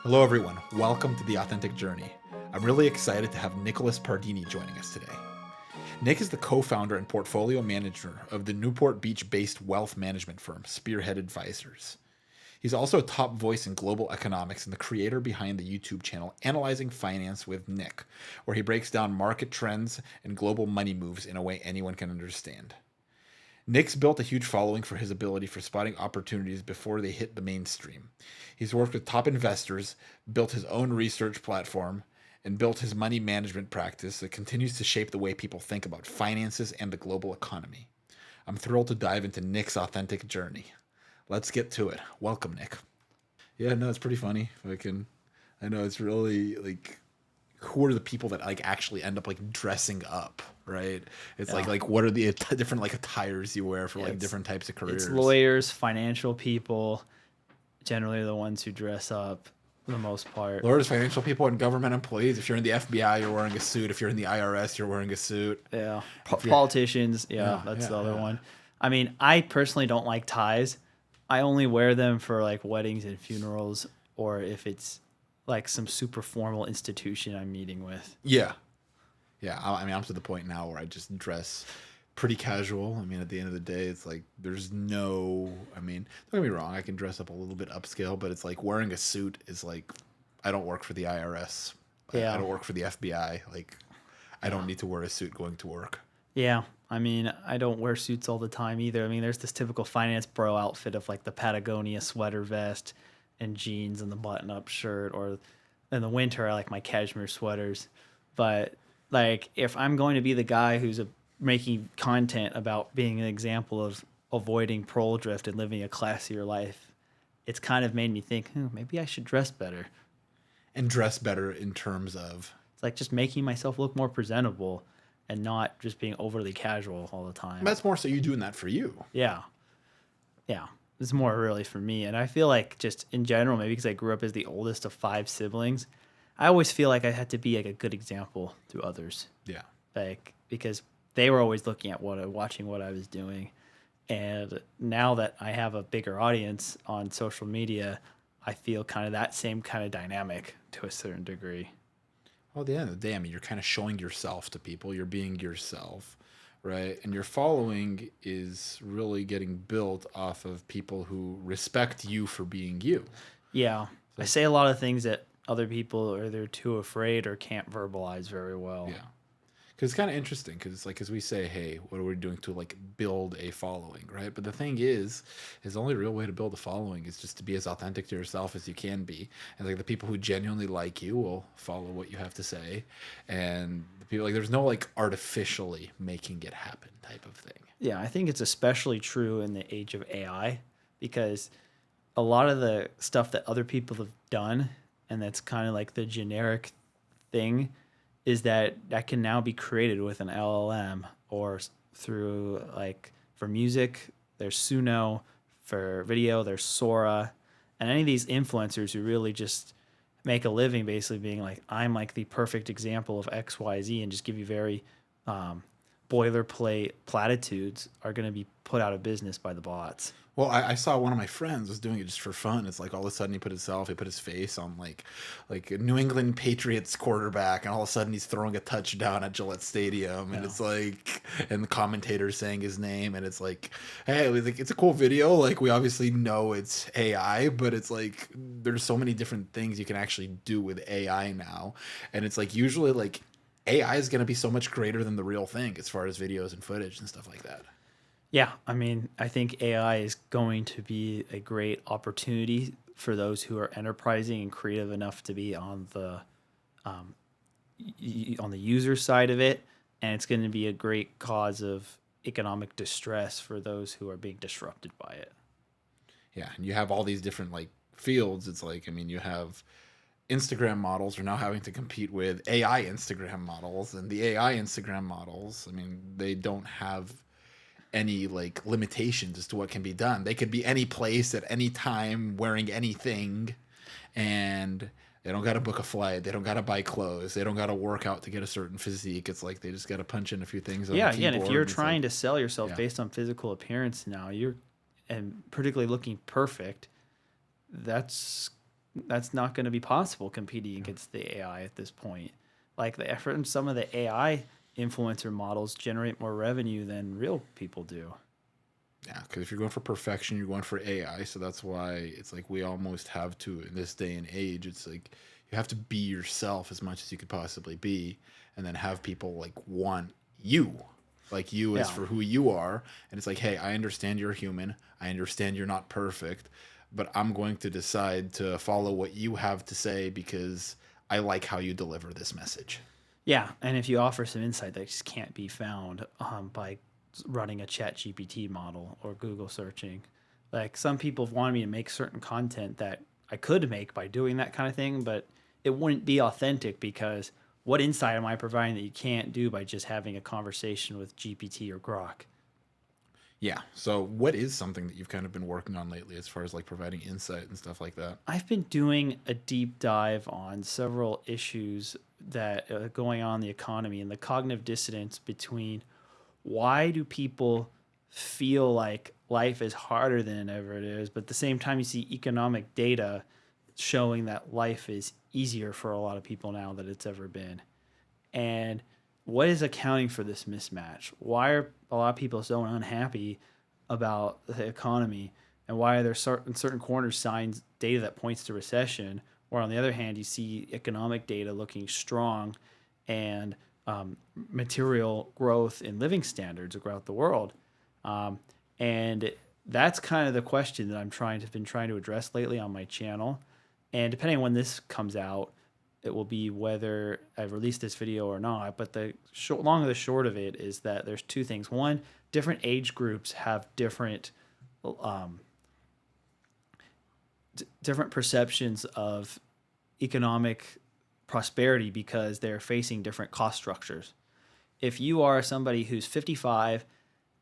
Hello, everyone. Welcome to The Authentic Journey. I'm really excited to have Nick Pardini joining us today. Nick is the co-founder and portfolio manager of the Newport Beach-based wealth management firm, Spearhead Advisors. He's also a top voice in global economics and the creator behind the YouTube channel Analyzing Finance with Nick, where he breaks down market trends and global money moves in a way anyone can understand. Nick's built a huge following for his ability for spotting opportunities before they hit the mainstream. He's worked with top investors, built his own research platform, and built his money management practice that continues to shape the way people think about finances and the global economy. I'm thrilled to dive into Nick's authentic journey. Let's get to it. Welcome, Nick. Yeah, no, it's pretty funny. I know it's really like, who are the people that like actually end up like dressing up, right? It's like what are the different like attires you wear for like different types of careers? It's lawyers, financial people, generally the ones who dress up for the most part. Lawyers, financial people, and government employees. If you're in the FBI, you're wearing a suit. If you're in the IRS, you're wearing a suit. Yeah, politicians. That's the other one. I mean, I personally don't like ties. I only wear them for like weddings and funerals, or if it's like some super formal institution I'm meeting with. Yeah. I mean, I'm to the point now where I just dress pretty casual. I mean, at the end of the day, it's like there's no. I mean, don't get me wrong. I can dress up a little bit upscale, but it's like wearing a suit is like I don't work for the IRS. Yeah. I don't work for the FBI. Like, I don't need to wear a suit going to work. Yeah. I mean, I don't wear suits all the time either. I mean, there's this typical finance bro outfit of like the Patagonia sweater vest and jeans and the button-up shirt, or in the winter I like my cashmere sweaters. But like if I'm going to be the guy who's making content about being an example of avoiding pole drift and living a classier life, it's kind of made me think, maybe I should dress better. And dress better in terms of? It's like just making myself look more presentable and not just being overly casual all the time. That's more so you doing that for you. Yeah. It's more really for me. And I feel like just in general, maybe because I grew up as the oldest of 5 siblings, I always feel like I had to be like a good example to others. Yeah. Like, because they were always looking at watching what I was doing. And now that I have a bigger audience on social media, I feel kind of that same kind of dynamic to a certain degree. Well, at the end of the day, I mean, you're kind of showing yourself to people. You're being yourself, right? And your following is really getting built off of people who respect you for being you. Yeah. I say a lot of things that other people are either too afraid or can't verbalize very well. Yeah. Because it's kind of interesting because it's like, as we say, hey, what are we doing to like build a following, right? But the thing is the only real way to build a following is just to be as authentic to yourself as you can be. And like the people who genuinely like you will follow what you have to say. And the people, like, there's no like artificially making it happen type of thing. Yeah, I think it's especially true in the age of AI, because a lot of the stuff that other people have done, and that's kind of like the generic thing, is that can now be created with an LLM, or through, like, for music, there's Suno, for video, there's Sora, and any of these influencers who really just make a living basically being like, I'm like the perfect example of XYZ, and just give you very boilerplate platitudes, are going to be put out of business by the bots. Well, I saw one of my friends was doing it just for fun. It's like all of a sudden he put his face on like a New England Patriots quarterback, and all of a sudden he's throwing a touchdown at Gillette Stadium, and it's like, and the commentator saying his name, and it's like, hey, like, it's a cool video. Like, we obviously know it's AI, but it's like there's so many different things you can actually do with AI now, and it's like usually like AI is going to be so much greater than the real thing as far as videos and footage and stuff like that. Yeah, I mean, I think AI is going to be a great opportunity for those who are enterprising and creative enough to be on the user side of it, and it's going to be a great cause of economic distress for those who are being disrupted by it. Yeah, and you have all these different like fields. It's like, I mean, you have Instagram models are now having to compete with AI Instagram models, and the AI Instagram models, I mean, they don't have any like limitations as to what can be done. They could be any place at any time wearing anything, and they don't got to book a flight. They don't got to buy clothes. They don't got to work out to get a certain physique. It's like they just got to punch in a few things on the keyboard. Yeah, and if you're trying to sell yourself based on physical appearance now, and particularly looking perfect, that's that's not going to be possible competing against the AI at this point. Like the effort in some of the AI influencer models generate more revenue than real people do. Yeah, because if you're going for perfection, you're going for AI. So that's why it's like we almost have to, in this day and age, it's like you have to be yourself as much as you could possibly be, and then have people like want you, like you as Yeah. for who you are. And it's like, hey, I understand you're human. I understand you're not perfect, but I'm going to decide to follow what you have to say because I like how you deliver this message. Yeah, and if you offer some insight that just can't be found by running a Chat GPT model or Google searching, like some people have wanted me to make certain content that I could make by doing that kind of thing, but it wouldn't be authentic because what insight am I providing that you can't do by just having a conversation with GPT or Grok? Yeah. So what is something that you've kind of been working on lately as far as like providing insight and stuff like that? I've been doing a deep dive on several issues that are going on in the economy and the cognitive dissonance between why do people feel like life is harder than ever it is, but at the same time you see economic data showing that life is easier for a lot of people now than it's ever been. And what is accounting for this mismatch? Why are a lot of people so unhappy about the economy? And why are there certain corners signs data that points to recession? Or on the other hand, you see economic data looking strong and material growth in living standards throughout the world. Um, and that's kind of the question that been trying to address lately on my channel. And depending on when this comes out, it will be whether I've released this video or not. But the long and the short of it is that there's two things. One, different age groups have um, different perceptions of economic prosperity because they're facing different cost structures. If you are somebody who's 55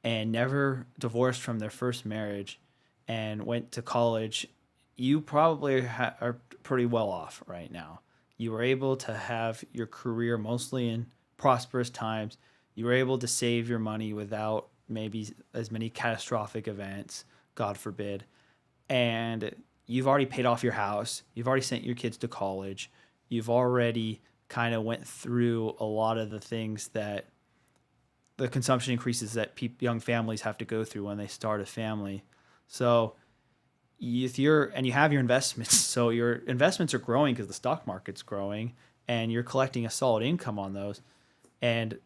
and never divorced from their first marriage and went to college, you probably are pretty well off right now. You were able to have your career mostly in prosperous times. You were able to save your money without maybe as many catastrophic events, God forbid. And you've already paid off your house. You've already sent your kids to college. You've already kind of went through a lot of the things that the consumption increases that young families have to go through when they start a family. So if you have your investments, so your investments are growing because the stock market's growing and you're collecting a solid income on those, and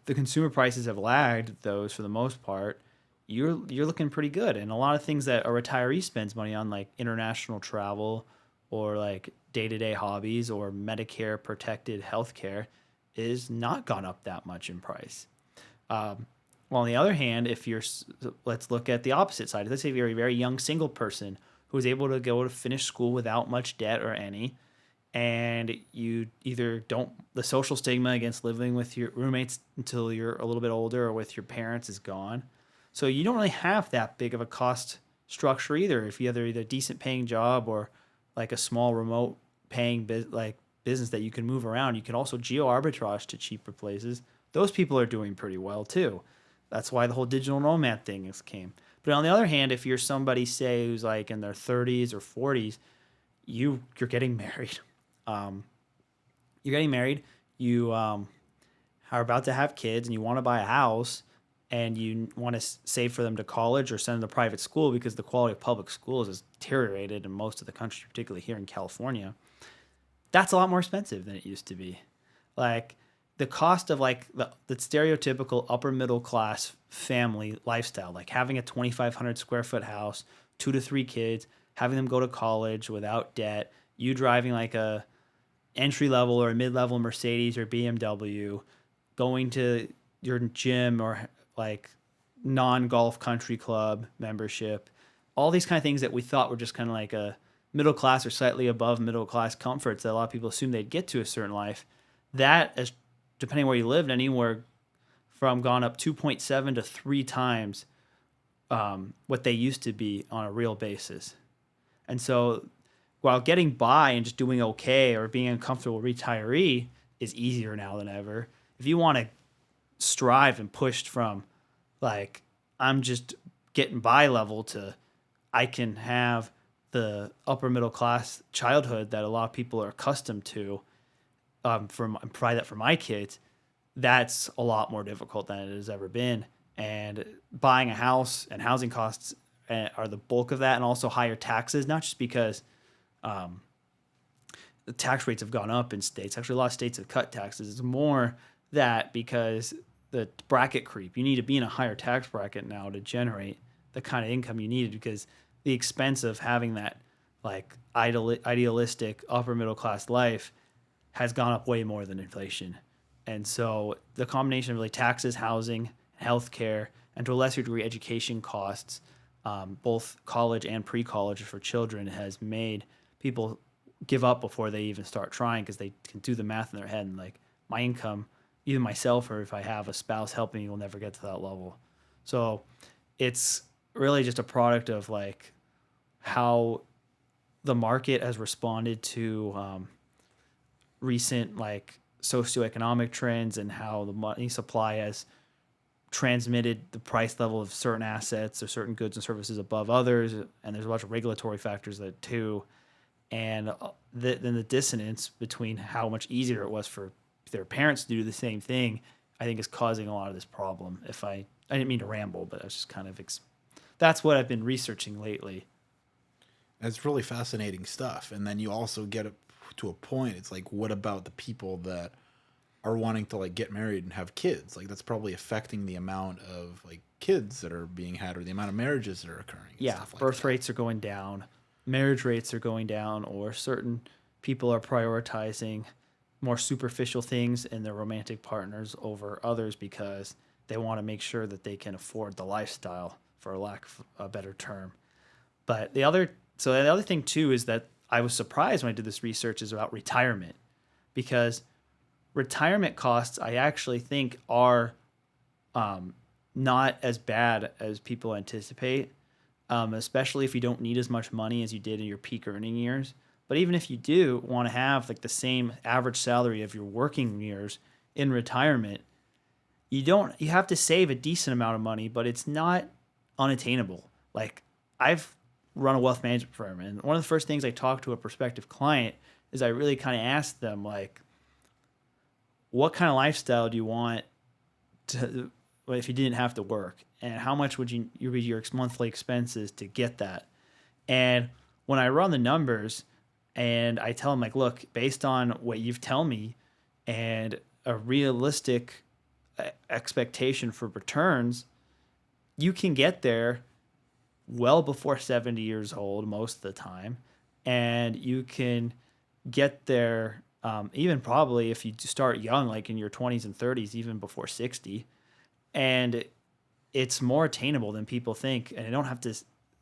the consumer prices have lagged those for the most part, you're looking pretty good. And a lot of things that a retiree spends money on, like international travel or like day-to-day hobbies or Medicare protected healthcare, is not gone up that much in price. Well, on the other hand, let's look at the opposite side. Let's say you're a very young single person who is able to go to finish school without much debt or any, and you either don't, the social stigma against living with your roommates until you're a little bit older or with your parents is gone. So you don't really have that big of a cost structure either. If you have either a decent paying job or like a small remote paying business that you can move around, you can also geo arbitrage to cheaper places. Those people are doing pretty well too. That's why the whole digital nomad thing came. But on the other hand, if you're somebody, say, who's like in their 30s or 40s, you're getting married. Um, you're getting married. You are about to have kids, and you want to buy a house, and you want to save for them to college or send them to private school because the quality of public schools has deteriorated in most of the country, particularly here in California. That's a lot more expensive than it used to be. Like the cost of like the stereotypical upper middle class family lifestyle, like having a 2,500 square foot house, 2 to 3 kids, having them go to college without debt, you driving like a entry level or a mid level Mercedes or BMW, going to your gym or like non golf country club membership, all these kind of things that we thought were just kind of like a middle class or slightly above middle class comforts that a lot of people assume they'd get to a certain life. That, as depending where you lived, anywhere from gone up 2.7 to 3 times what they used to be on a real basis. And so while getting by and just doing okay or being a comfortable retiree is easier now than ever, if you want to strive and push from like, I'm just getting by level to I can have the upper middle class childhood that a lot of people are accustomed to, from provide that for my kids, that's a lot more difficult than it has ever been. And buying a house and housing costs are the bulk of that, and also higher taxes, not just because the tax rates have gone up in states. Actually, a lot of states have cut taxes. It's more that because the bracket creep, you need to be in a higher tax bracket now to generate the kind of income you needed, because the expense of having that like idealistic upper middle class life has gone up way more than inflation. And so the combination of really taxes, housing, healthcare, and to a lesser degree education costs, both college and pre-college for children, has made people give up before they even start trying, because they can do the math in their head and like, my income, either myself or if I have a spouse helping me, will never get to that level. So it's really just a product of like how the market has responded to recent like socioeconomic trends, and how the money supply has transmitted the price level of certain assets or certain goods and services above others. And there's a bunch of regulatory factors that too. And then the dissonance between how much easier it was for their parents to do the same thing, I think is causing a lot of this problem. I didn't mean to ramble, but I was just kind of, that's what I've been researching lately. It's really fascinating stuff. And then you also get it to a point. It's like, what about the people that are wanting to like get married and have kids? Like, that's probably affecting the amount of like kids that are being had, or the amount of marriages that are occurring. Yeah, stuff like birth that. rates are going down, marriage rates are going down, or certain people are prioritizing more superficial things in their romantic partners over others, because they want to make sure that they can afford the lifestyle, for lack of a better term. But the other thing too is that I was surprised when I did this research is about retirement, because retirement costs, I actually think, are not as bad as people anticipate, especially if you don't need as much money as you did in your peak earning years. But even if you do want to have like the same average salary of your working years in retirement, you have to save a decent amount of money, but it's not unattainable. Like, I've run a wealth management firm, and one of the first things I talk to a prospective client is I really kind of ask them like, what kind of lifestyle do you want to, if you didn't have to work, and how much would your monthly expenses to get that? And when I run the numbers and I tell them like, look, based on what you've told me and a realistic expectation for returns, you can get there well before 70 years old most of the time, and you can get there even probably if you start young, like in your 20s and 30s, even before 60. And it's more attainable than people think, and you don't have to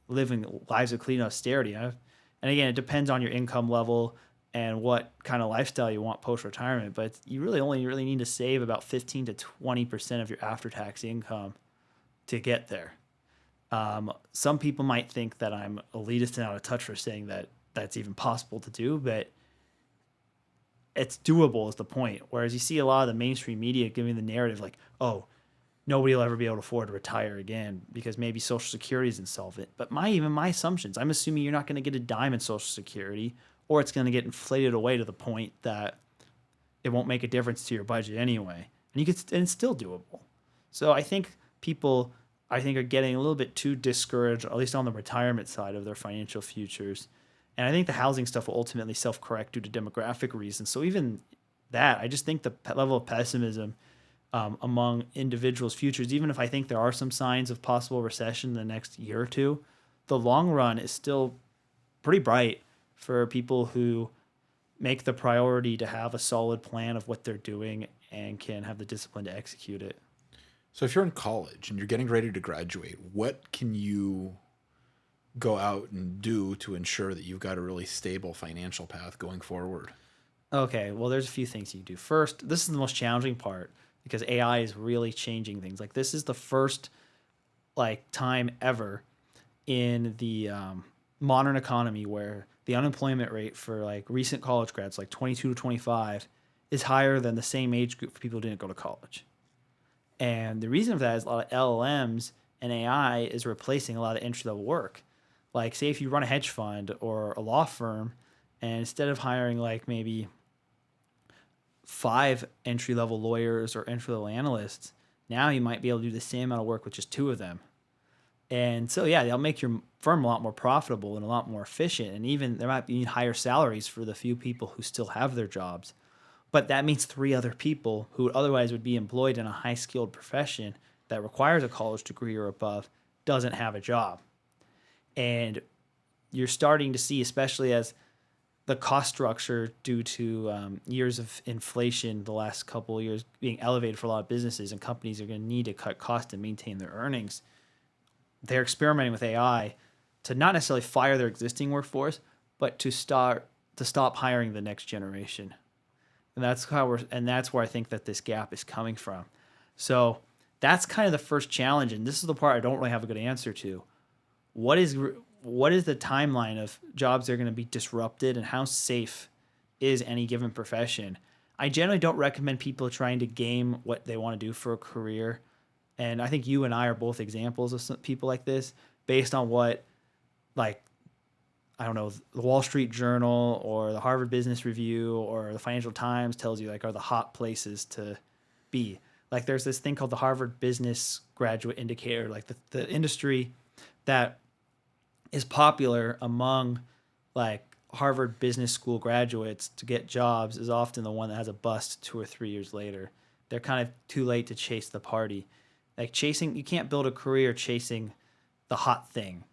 live in lives of clean austerity. And again, it depends on your income level and what kind of lifestyle you want post-retirement, but you really need to save about 15 to 20% of your after-tax income to get there. Some people might think that I'm elitist and out of touch for saying that that's even possible to do, but it's doable is the point. Whereas you see a lot of the mainstream media giving the narrative like, oh, nobody will ever be able to afford to retire again because maybe Social Security is insolvent. But my assumptions, I'm assuming you're not going to get a dime in Social Security, or it's going to get inflated away to the point that it won't make a difference to your budget anyway. And it's still doable. So I think people are getting a little bit too discouraged, at least on the retirement side of their financial futures. And I think the housing stuff will ultimately self-correct due to demographic reasons. So even that, I just think the level of pessimism among individuals' futures, even if I think there are some signs of possible recession in the next year or two, the long run is still pretty bright for people who make the priority to have a solid plan of what they're doing and can have the discipline to execute it. So if you're in college and you're getting ready to graduate, what can you go out and do to ensure that you've got a really stable financial path going forward? Okay, well, there's a few things you can do. First, this is the most challenging part because AI is really changing things. Like, this is the first time ever in the modern economy where the unemployment rate for recent college grads, 22 to 25, is higher than the same age group for people who didn't go to college. And the reason for that is a lot of LLMs and AI is replacing a lot of entry-level work. Like, say if you run a hedge fund or a law firm, and instead of hiring like maybe 5 entry-level lawyers or entry-level analysts, now you might be able to do the same amount of work with just 2 of them. And so, yeah, they'll make your firm a lot more profitable and a lot more efficient. And even there might be higher salaries for the few people who still have their jobs. But that means 3 other people who otherwise would be employed in a high skilled profession that requires a college degree or above doesn't have a job. And you're starting to see, especially as the cost structure due to years of inflation the last couple of years being elevated for a lot of businesses, and companies are going to need to cut costs and maintain their earnings. They're experimenting with AI to not necessarily fire their existing workforce, but to stop hiring the next generation. And that's where I think that this gap is coming from. So that's kind of the first challenge, and this is the part I don't really have a good answer to. What is the timeline of jobs that are going to be disrupted, and how safe is any given profession? I generally don't recommend people trying to game what they want to do for a career. And I think you and I are both examples of some people like this, based on what, like, I don't know, the Wall Street Journal or the Harvard Business Review or the Financial Times tells you, like, are the hot places to be. Like, there's this thing called the Harvard Business Graduate Indicator, like the industry that is popular among, like, Harvard Business School graduates to get jobs is often the one that has a bust 2 or 3 years later. They're kind of too late to chase the party. Like, you can't build a career chasing the hot thing,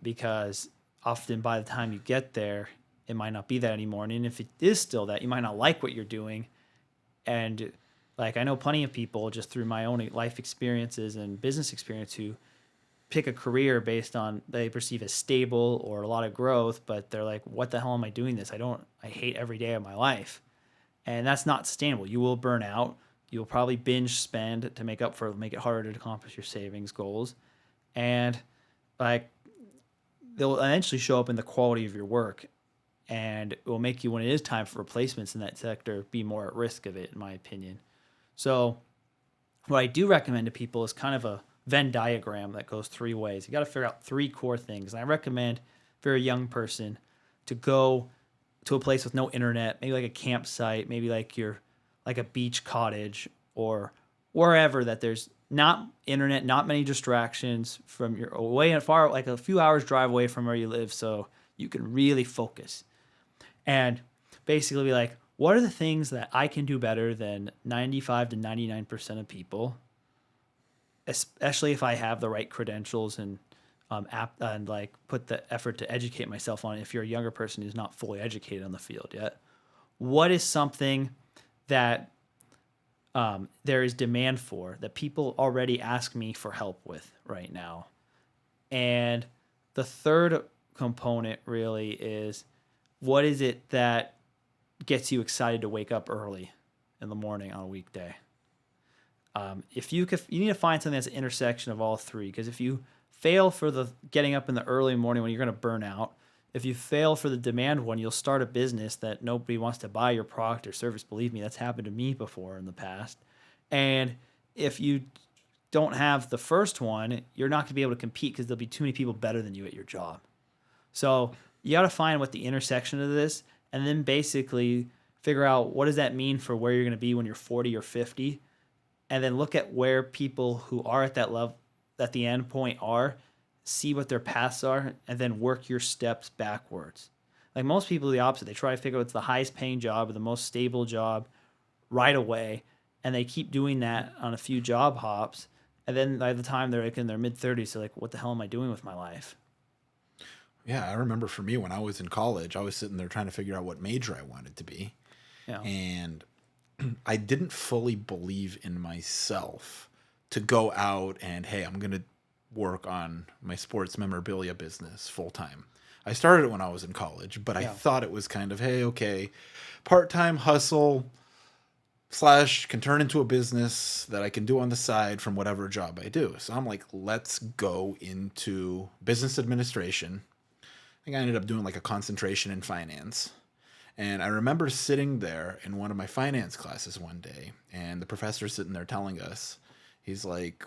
because often by the time you get there, it might not be that anymore. And if it is still that, you might not like what you're doing. And, like, I know plenty of people just through my own life experiences and business experience who pick a career based on they perceive as stable or a lot of growth, but they're like, what the hell am I doing this? I hate every day of my life. And that's not sustainable. You will burn out. You'll probably binge spend to make it harder to accomplish your savings goals. And, like, they'll eventually show up in the quality of your work, and it will make you, when it is time for replacements in that sector, be more at risk of it, in my opinion. So what I do recommend to people is kind of a Venn diagram that goes 3 ways. You got to figure out 3 core things. And I recommend for a young person to go to a place with no internet, maybe like a campsite, maybe like a beach cottage, or wherever that there's not internet, not many distractions, from your away and far, like a few hours drive away from where you live, so you can really focus. And basically be like, what are the things that I can do better than 95 to 99% of people, especially if I have the right credentials and like put the effort to educate myself on it. If you're a younger person who's not fully educated on the field yet, what is something that there is demand for, that people already ask me for help with right now? And the third component really is, what is it that gets you excited to wake up early in the morning on a weekday? You need to find something that's an intersection of all 3, because if you fail for the getting up in the early morning when you're going to burn out, if you fail for the demand one, you'll start a business that nobody wants to buy your product or service. Believe me, that's happened to me before in the past. And if you don't have the first one, you're not going to be able to compete because there'll be too many people better than you at your job. So you got to find what the intersection of this, and then basically figure out what does that mean for where you're going to be when you're 40 or 50, and then look at where people who are at that level, at the end point, are, see what their paths are, and then work your steps backwards. Like, most people are the opposite. They try to figure out what's the highest paying job or the most stable job right away, and they keep doing that on a few job hops, and then by the time they're like in their mid-30s, they're like, what the hell am I doing with my life? Yeah, I remember for me when I was in college, I was sitting there trying to figure out what major I wanted to be. Yeah. And I didn't fully believe in myself to go out and, hey, I'm going to work on my sports memorabilia business full time. I started it when I was in college, but I thought it was kind of, hey, okay, part-time hustle / can turn into a business that I can do on the side from whatever job I do. So I'm like, let's go into business administration. I think I ended up doing like a concentration in finance. And I remember sitting there in one of my finance classes one day, and the professor sitting there telling us, he's like,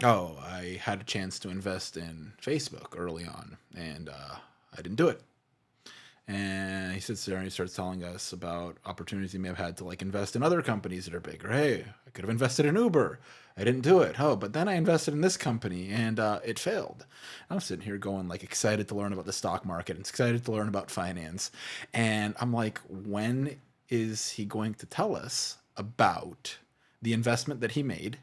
Oh, I had a chance to invest in Facebook early on, and I didn't do it. And he sits there and he starts telling us about opportunities he may have had to like invest in other companies that are big. Or hey, I could have invested in Uber. I didn't do it. Oh, but then I invested in this company and it failed. I'm sitting here going like excited to learn about the stock market and excited to learn about finance. And I'm like, when is he going to tell us about the investment that he made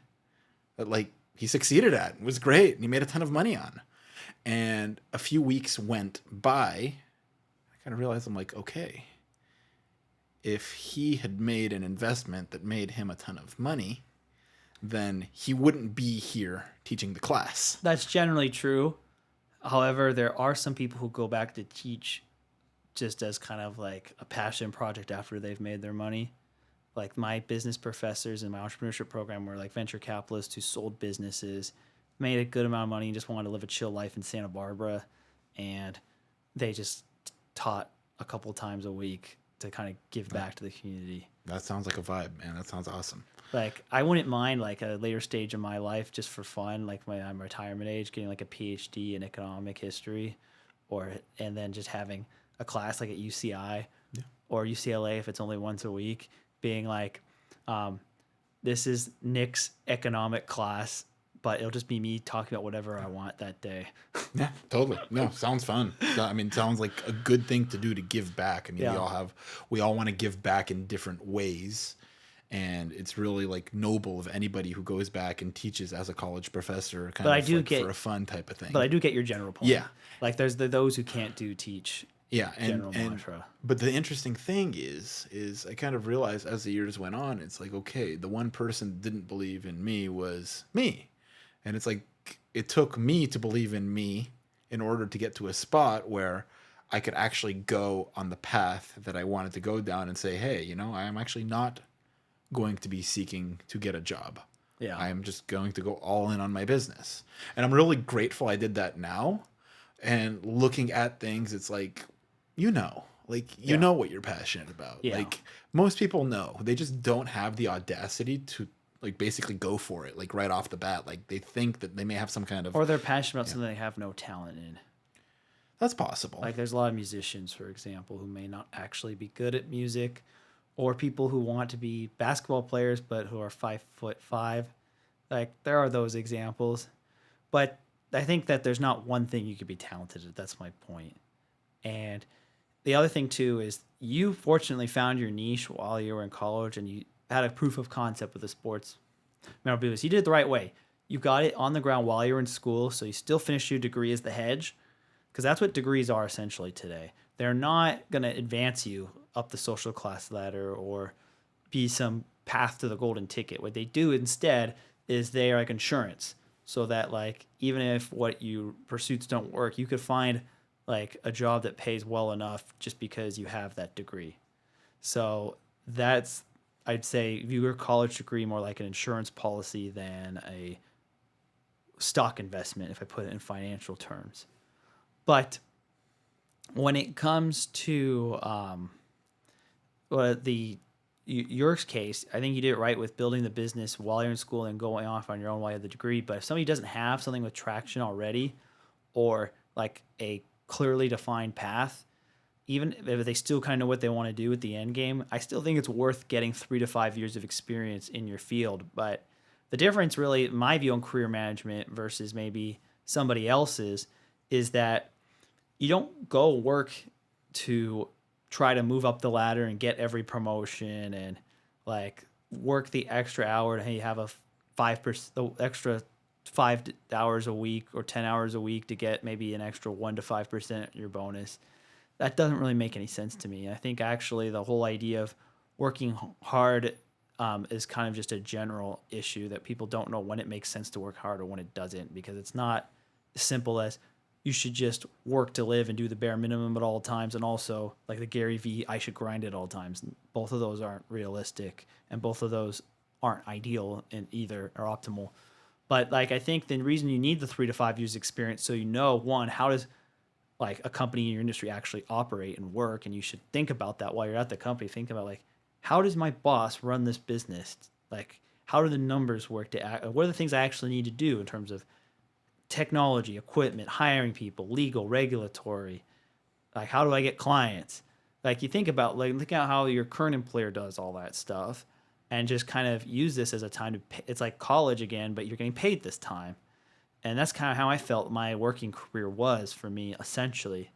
that like he succeeded at? It was great and he made a ton of money on. And a few weeks went by. I kind of realized I'm like, okay, if he had made an investment that made him a ton of money, then he wouldn't be here teaching the class. That's generally true. However, there are some people who go back to teach just as kind of like a passion project after they've made their money. Like my business professors in my entrepreneurship program were like venture capitalists who sold businesses, made a good amount of money, and just wanted to live a chill life in Santa Barbara. And they just taught a couple times a week to kind of give back to the community. That sounds like a vibe, man. That sounds awesome. Like I wouldn't mind like a later stage of my life just for fun, like when I'm retirement age, getting like a PhD in economic history, and then just having a class like at UCI or UCLA if it's only once a week, being like, this is Nick's economic class, but it'll just be me talking about whatever I want that day. Yeah, totally. No, sounds fun. I mean, sounds like a good thing to do to give back. I mean, we all want to give back in different ways. And it's really like noble of anybody who goes back and teaches as a college professor, kind of like for a fun type of thing. But I do get your general point. Yeah. Like there's those who can't do teach. Yeah, but the interesting thing is I kind of realized as the years went on, it's like, okay, the one person that didn't believe in me was me. And it's like it took me to believe in me in order to get to a spot where I could actually go on the path that I wanted to go down and say, hey, you know, I am actually not going to be seeking to get a job. Yeah. I am just going to go all in on my business. And I'm really grateful I did that now. And looking at things, it's like, you know what you're passionate about. Yeah. Like most people know, they just don't have the audacity to like basically go for it, like right off the bat. Like they think that they may have some kind of, or they're passionate about something they have no talent in. That's possible. Like there's a lot of musicians, for example, who may not actually be good at music, or people who want to be basketball players but who are 5'5". Like there are those examples, but I think that there's not one thing you could be talented at. That's my point. And the other thing too is you fortunately found your niche while you were in college, and you had a proof of concept with the sports memorabilia. You did it the right way. You got it on the ground while you were in school, so you still finished your degree as the hedge, because that's what degrees are essentially today. They're not going to advance you up the social class ladder or be some path to the golden ticket. What they do instead is they are like insurance, so that like even if what you pursuits don't work, you could find like a job that pays well enough just because you have that degree. So that's, I'd say, view your college degree more like an insurance policy than a stock investment, if I put it in financial terms. But when it comes to your case, I think you did it right with building the business while you're in school and going off on your own while you have the degree. But if somebody doesn't have something with traction already, or like a clearly defined path, even if they still kind of know what they want to do at the end game, I still think it's worth getting 3 to 5 years of experience in your field. But the difference really, in my view on career management versus maybe somebody else's, is that you don't go work to try to move up the ladder and get every promotion and like work the extra hour to have a 5%, the extra 5 hours a week or 10 hours a week to get maybe an extra 1 to 5% your bonus. That doesn't really make any sense to me. I think actually the whole idea of working hard is kind of just a general issue that people don't know when it makes sense to work hard or when it doesn't, because it's not as simple as you should just work to live and do the bare minimum at all times, and also like the Gary V, I should grind at all times. Both of those aren't realistic, and both of those aren't ideal in either or optimal. But like I think the reason you need the 3 to 5 years experience, so you know, one, how does like a company in your industry actually operate and work, and you should think about that while you're at the company. Think about like, how does my boss run this business? Like, how do the numbers work to what are the things I actually need to do in terms of technology, equipment, hiring people, legal, regulatory, like how do I get clients? Like you think about like look at how your current employer does all that stuff and just kind of use this as a time to pay. It's like college again, but you're getting paid this time. And that's kind of how I felt my working career was for me essentially.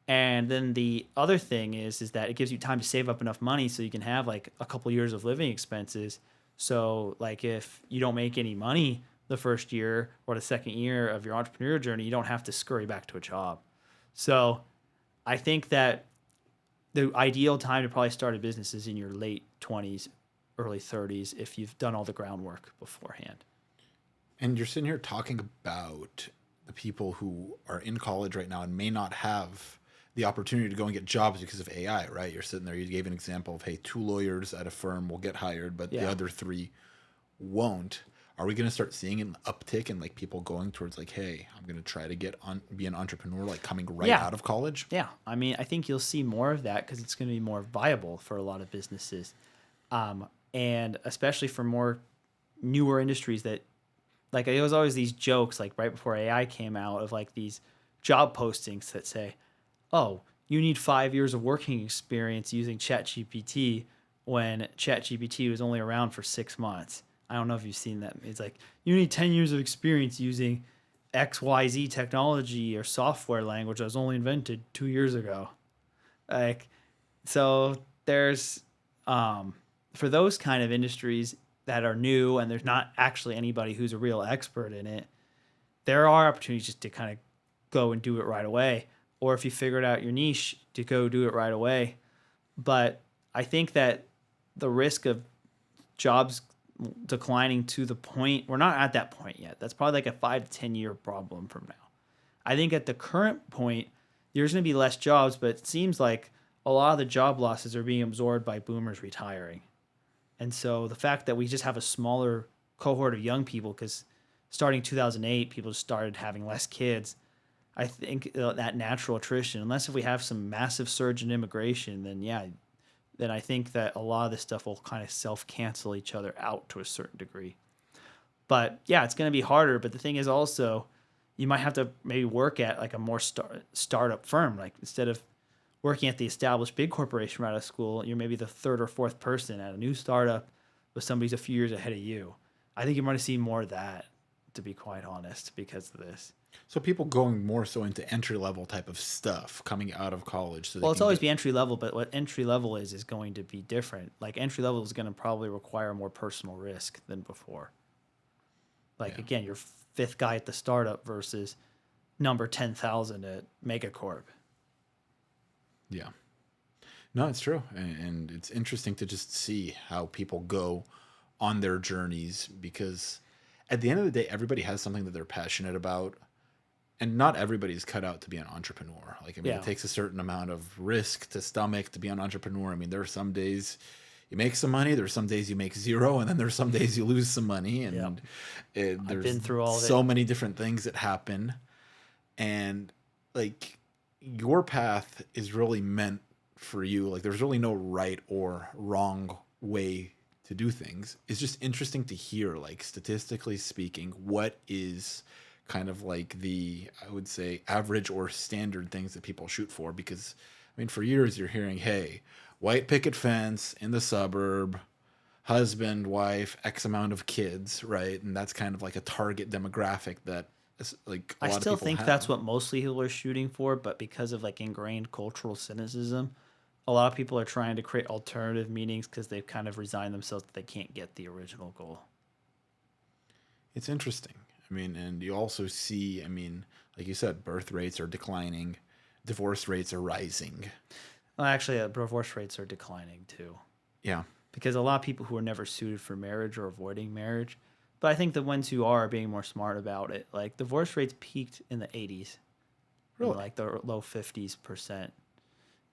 And then the other thing is that it gives you time to save up enough money so you can have like a couple years of living expenses. So like if you don't make any money the first year or the second year of your entrepreneurial journey, you don't have to scurry back to a job. So I think that the ideal time to probably start a business is in your late 20s, early 30s if you've done all the groundwork beforehand. And you're sitting here talking about the people who are in college right now and may not have the opportunity to go and get jobs because of AI, right? You're sitting there, you gave an example of, hey, 2 lawyers at a firm will get hired, but the other 3 won't. Are we going to start seeing an uptick in like people going towards like, hey, I'm going to try to be an entrepreneur, like coming right out of college? Yeah. I mean, I think you'll see more of that because it's going to be more viable for a lot of businesses. And especially for more newer industries that, like, there was always these jokes, like right before AI came out, of like these job postings that say, oh, you need 5 years of working experience using ChatGPT when ChatGPT was only around for 6 months. I don't know if you've seen that. It's like, you need 10 years of experience using XYZ technology or software language that was only invented 2 years ago. Like, so there's, for those kind of industries that are new and there's not actually anybody who's a real expert in it, there are opportunities just to kind of go and do it right away. Or if you figured out your niche, to go do it right away. But I think that the risk of jobs declining to the point, we're not at that point yet. That's probably like a 5 to 10 year problem from now. I think at the current point, there's going to be less jobs, but it seems like a lot of the job losses are being absorbed by boomers retiring. And so the fact that we just have a smaller cohort of young people, because starting 2008, people just started having less kids. I think that natural attrition, unless if we have some massive surge in immigration, then I think that a lot of this stuff will kind of self-cancel each other out to a certain degree. But yeah, it's going to be harder. But the thing is also, you might have to maybe work at like a more startup firm. Like instead of working at the established big corporation right out of school, you're maybe the 3rd or 4th person at a new startup with somebody's a few years ahead of you. I think you're going to see more of that, to be quite honest, because of this. So people going more so into entry level type of stuff coming out of college. So well, it's always be entry level, but what entry level is going to be different. Like entry level is going to probably require more personal risk than before. Like again, you're 5th guy at the startup versus number 10,000 at Megacorp. Yeah. No, it's true. And it's interesting to just see how people go on their journeys, because at the end of the day, everybody has something that they're passionate about. And not everybody's cut out to be an entrepreneur. Like, I mean, it takes a certain amount of risk to stomach to be an entrepreneur. I mean, there are some days you make some money, there's some days you make 0, and then there's some days you lose some money. And there's I've been through all so many different things that happen. And like, your path is really meant for you. Like, there's really no right or wrong way to do things. It's just interesting to hear, like, statistically speaking, what is kind of like the, I would say, average or standard things that people shoot for. Because, I mean, for years you're hearing, hey, white picket fence in the suburb, husband, wife, X amount of kids, right? And that's kind of like a target demographic that is like a lot of people I still think have. that's what mostly people are shooting for, but because of like ingrained cultural cynicism, a lot of people are trying to create alternative meanings because they've kind of resigned themselves that they can't get the original goal. It's interesting. I mean, and you also see, I mean, like you said, birth rates are declining, divorce rates are rising. Well, actually, divorce rates are declining too. Yeah. Because a lot of people who are never suited for marriage or avoiding marriage, but I think the ones who are being more smart about it, like divorce rates peaked in the 80s, Really? like the low 50s%.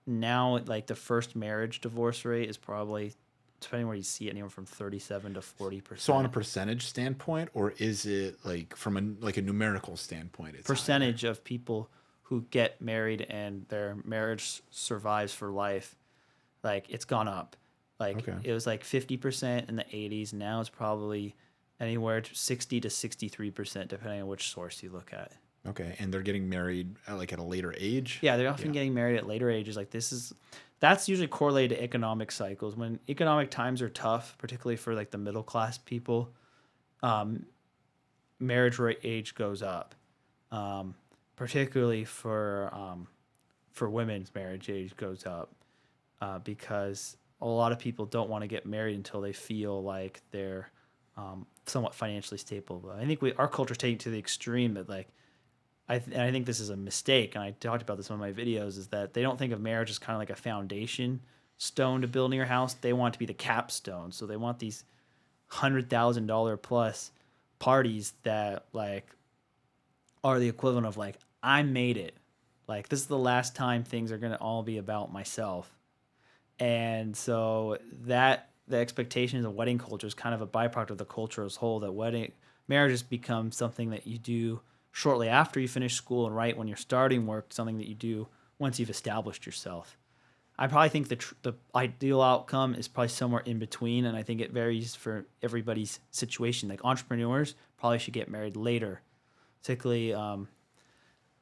Now, like the first marriage divorce rate is probably, depending where you see it, anywhere from 37 to 40%. So on a percentage standpoint, or is it like from a numerical standpoint? It's percentage higher of people who get married and their marriage survives for life, like it's gone up. Like Okay. it was like 50% in the 80s. Now it's probably anywhere to 60 to 63%, depending on which source you look at. Okay. And they're getting married like at a later age. Yeah, they're often Yeah. getting married at later ages. Like that's usually correlated to economic cycles. When economic times are tough, particularly for like the middle class people, um, marriage rate age goes up. Um, Particularly for women's marriage age goes up because a lot of people don't want to get married until they feel like they're somewhat financially stable. But I think our culture's taking it to the extreme that like and I think this is a mistake, and I talked about this in one of my videos, is that they don't think of marriage as kind of like a foundation stone to building your house. They want it to be the capstone. So they want these $100,000 plus parties that like are the equivalent of like I made it. Like this is the last time things are gonna all be about myself. And so that the expectations of wedding culture is kind of a byproduct of the culture as a whole. That marriages become something that you do shortly after you finish school and right when you're starting work, something that you do once you've established yourself. I probably think the ideal outcome is probably somewhere in between, and I think it varies for everybody's situation. Like entrepreneurs probably should get married later, particularly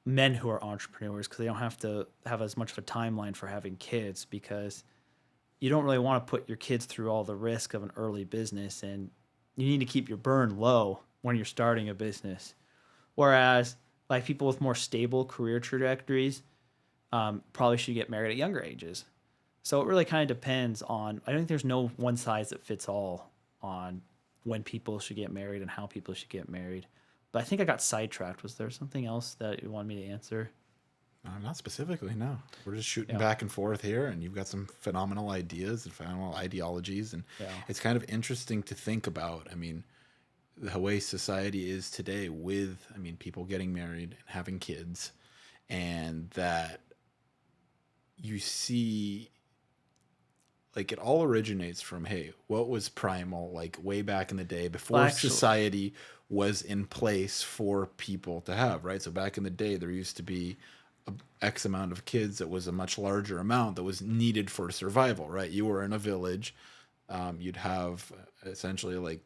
men who are entrepreneurs, because they don't have to have as much of a timeline for having kids, because you don't really want to put your kids through all the risk of an early business, and you need to keep your burn low when you're starting a business. Whereas like people with more stable career trajectories probably should get married at younger ages. So it really kind of depends on. I don't think there's no one size that fits all on when people should get married and how people should get married. But I think I got sidetracked. Was there something else that you wanted me to answer? Not specifically, no. We're just shooting Yeah. back and forth here, and you've got some phenomenal ideas and phenomenal ideologies, and Yeah. it's kind of interesting to think about. I mean, the way society is today, with people getting married and having kids, and that you see, like, it all originates from, hey, what was primal, like way back in the day before Well, actually, society was in place for people to have, right? So back in the day, there used to be a X amount of kids that was a much larger amount that was needed for survival, right? You were in a village, you'd have essentially like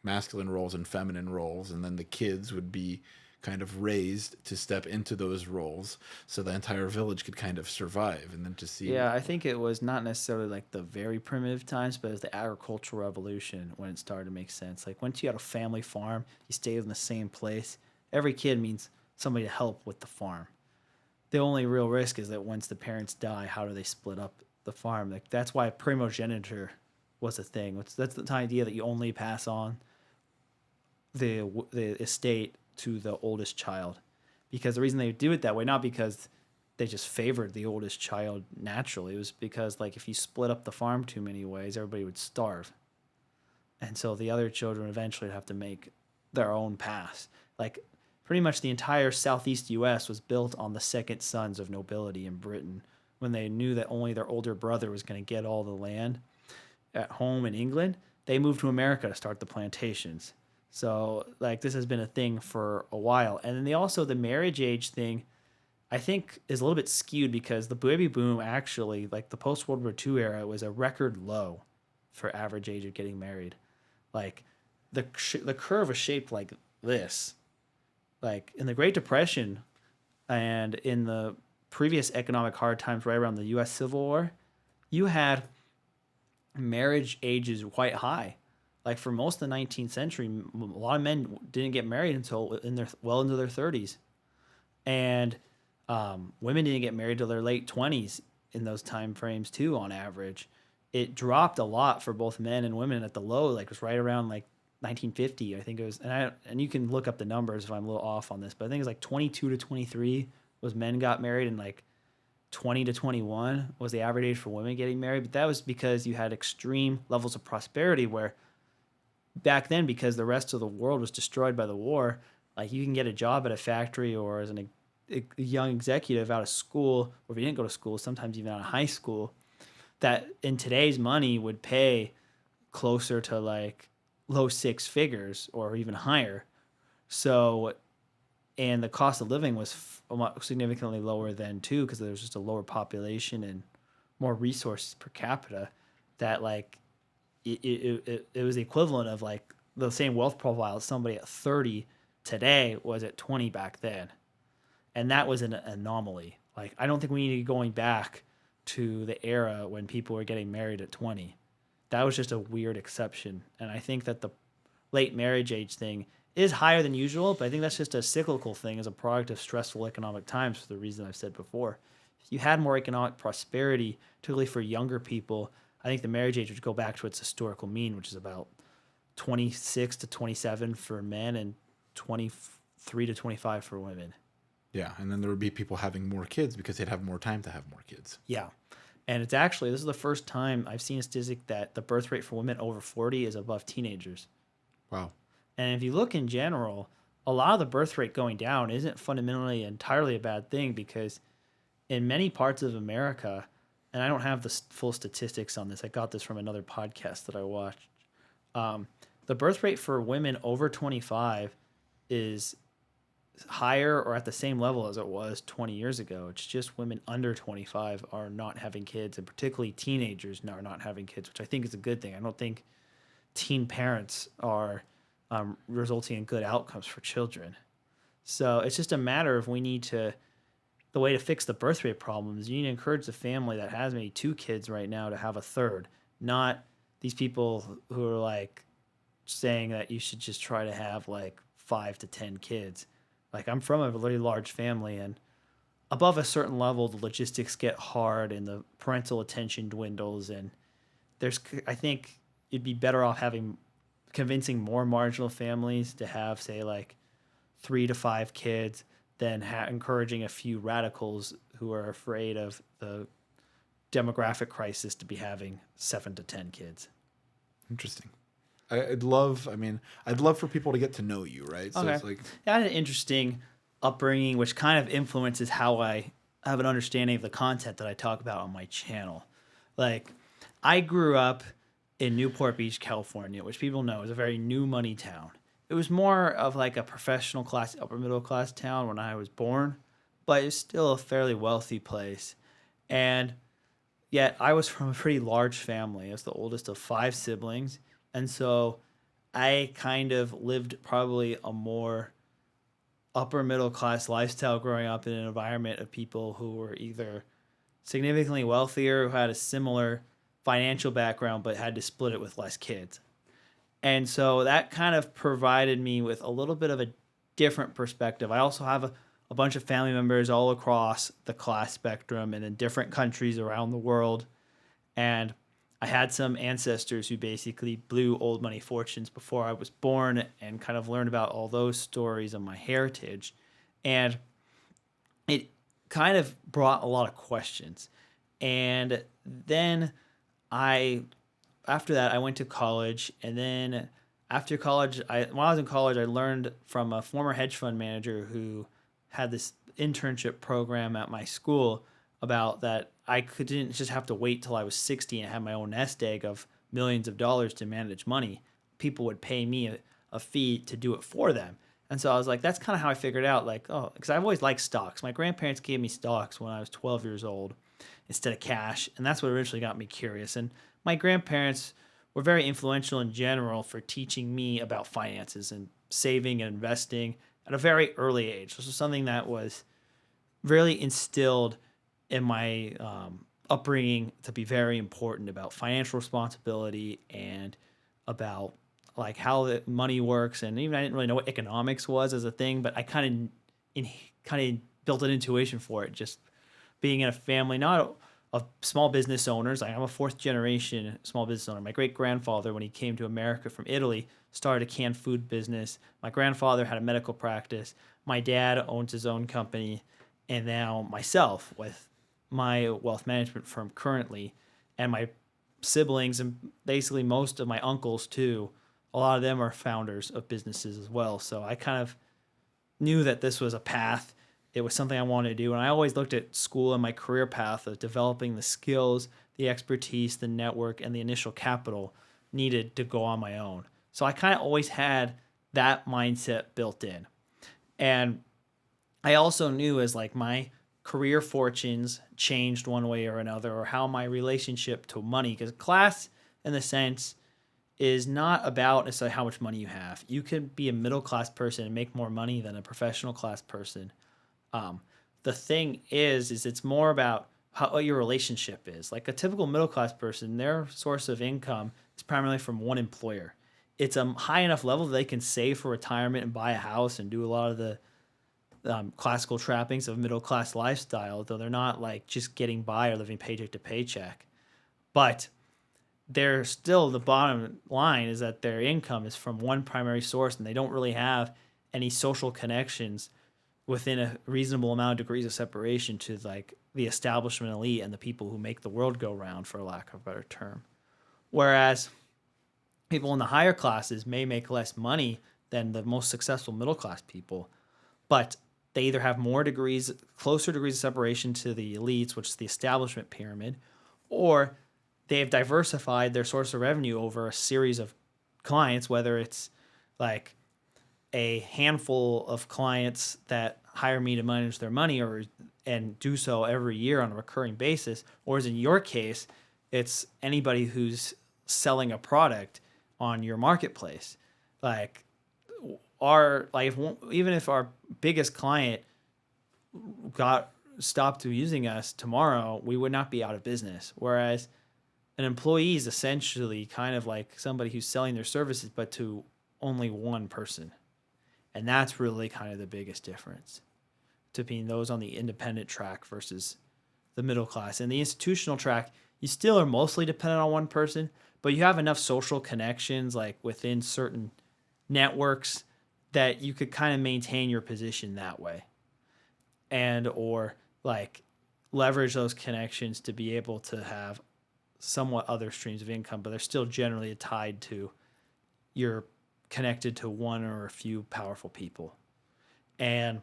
masculine roles and feminine roles, and then the kids would be kind of raised to step into those roles so the entire village could kind of survive. And then to see, yeah, I think it was not necessarily like the very primitive times, but it was the agricultural revolution when it started to make sense. Like once you had a family farm, you stayed in the same place. Every kid means somebody to help with the farm. The only real risk is that once the parents die, how do they split up the farm? Like that's why primogeniture was a thing. That's the idea that you only pass on the estate to the oldest child, because the reason they do it that way, not because they just favored the oldest child naturally, it was because like if you split up the farm too many ways, everybody would starve, and so the other children eventually would have to make their own path. Like pretty much the entire southeast U.S. was built on the second sons of nobility in Britain, when they knew that only their older brother was going to get all the land at home in England. They moved to America to start the plantations. So like this has been a thing for a while. And then the marriage age thing, I think is a little bit skewed, because the baby boom actually, like the post World War II era, was a record low for average age of getting married. Like the curve is shaped like this. Like in the Great Depression and in the previous economic hard times right around the US Civil War, you had marriage ages quite high. Like for most of the 19th century, a lot of men didn't get married until into their 30s, and women didn't get married till their late 20s in those time frames too. On average, it dropped a lot for both men and women at the low. Like it was right around like 1950, I think it was, and you can look up the numbers if I'm a little off on this, but I think it's like 22 to 23 was men got married, and like 20 to 21 was the average age for women getting married. But that was because you had extreme levels of prosperity, where back then, because the rest of the world was destroyed by the war, like you can get a job at a factory or as a young executive out of school, or if you didn't go to school, sometimes even out of high school, that in today's money would pay closer to like low six figures or even higher. So, and the cost of living was significantly lower then too, because there was just a lower population and more resources per capita. that like it was the equivalent of like the same wealth profile as somebody at 30 today was at 20 back then. And that was an anomaly. Like, I don't think we need to be going back to the era when people were getting married at 20. That was just a weird exception. And I think that the late marriage age thing is higher than usual, but I think that's just a cyclical thing as a product of stressful economic times for the reason I've said before. If you had more economic prosperity, particularly for younger people, I think the marriage age would go back to its historical mean, which is about 26 to 27 for men and 23 to 25 for women. Yeah, and then there would be people having more kids because they'd have more time to have more kids. Yeah. And it's actually, this is the first time I've seen a statistic that the birth rate for women over 40 is above teenagers. Wow. And if you look in general, a lot of the birth rate going down isn't fundamentally entirely a bad thing, because in many parts of America, and I don't have the full statistics on this, I got this from another podcast that I watched. The birth rate for women over 25 is higher or at the same level as it was 20 years ago. It's just women under 25 are not having kids, and particularly teenagers are not having kids, which I think is a good thing. I don't think teen parents are resulting in good outcomes for children. So it's just a matter of the way to fix the birth rate problem is you need to encourage the family that has maybe 2 kids right now to have a third, not these people who are like saying that you should just try to have like 5 to 10 kids. Like, I'm from a really large family, and above a certain level, the logistics get hard and the parental attention dwindles. And I think you'd be better off convincing more marginal families to have, say, like 3 to 5 kids than encouraging a few radicals who are afraid of the demographic crisis to be having 7 to 10 kids. Interesting. I'd love for people to get to know you, right? So okay. It's like, I had an interesting upbringing, which kind of influences how I have an understanding of the content that I talk about on my channel. Like, I grew up in Newport Beach, California, which people know is a very new money town. It was more of like a professional class, upper middle class town when I was born, but it's still a fairly wealthy place. And yet I was from a pretty large family. I was the oldest of 5 siblings. And so I kind of lived probably a more upper middle class lifestyle growing up in an environment of people who were either significantly wealthier, who had a similar financial background, but had to split it with less kids. And so that kind of provided me with a little bit of a different perspective. I also have a bunch of family members all across the class spectrum and in different countries around the world. And I had some ancestors who basically blew old money fortunes before I was born, and kind of learned about all those stories of my heritage. And it kind of brought a lot of questions. And then after that, I went to college. And then after college, when I was in college, I learned from a former hedge fund manager who had this internship program at my school about that I didn't just have to wait till I was 60 and have my own nest egg of millions of dollars to manage money. People would pay me a fee to do it for them. And so I was like, that's kind of how I figured out, like, oh, because I've always liked stocks. My grandparents gave me stocks when I was 12 years old instead of cash. And that's what originally got me curious. And my grandparents were very influential in general for teaching me about finances and saving and investing at a very early age. This was something that was really instilled in my upbringing to be very important about financial responsibility and about like how the money works. And even I didn't really know what economics was as a thing, but I kind of built an intuition for it, just being in a family not of small business owners. I'm a 4th generation small business owner. My great grandfather, when he came to America from Italy, started a canned food business. My grandfather had a medical practice. My dad owns his own company, and now myself with my wealth management firm currently, and my siblings and basically most of my uncles too. A lot of them are founders of businesses as well. So I kind of knew that this was a path. It was something I wanted to do. And I always looked at school and my career path of developing the skills, the expertise, the network, and the initial capital needed to go on my own. So I kind of always had that mindset built in. And I also knew as like my career fortunes changed one way or another, or how my relationship to money, because class, in the sense, is not about necessarily how much money you have. You could be a middle class person and make more money than a professional class person. The thing is it's more about what your relationship is. Like a typical middle class person, their source of income is primarily from one employer. It's a high enough level that they can save for retirement and buy a house and do a lot of the classical trappings of middle class lifestyle, though they're not like just getting by or living paycheck to paycheck. But they're still, the bottom line is that their income is from one primary source, and they don't really have any social connections within a reasonable amount of degrees of separation to like the establishment elite and the people who make the world go round, for lack of a better term. Whereas people in the higher classes may make less money than the most successful middle class people, but they either have more degrees, closer degrees of separation to the elites, which is the establishment pyramid, or they've diversified their source of revenue over a series of clients, whether it's like a handful of clients that hire me to manage their money and do so every year on a recurring basis, or as in your case, it's anybody who's selling a product on your marketplace. Like even if our biggest client got stopped using us tomorrow, we would not be out of business. Whereas an employee is essentially kind of like somebody who's selling their services, but to only one person. And that's really kind of the biggest difference between those on the independent track versus the middle class. And the institutional track, you still are mostly dependent on one person, but you have enough social connections like within certain networks that you could kind of maintain your position that way, and or like leverage those connections to be able to have somewhat other streams of income, but they're still generally tied to you're connected to one or a few powerful people. And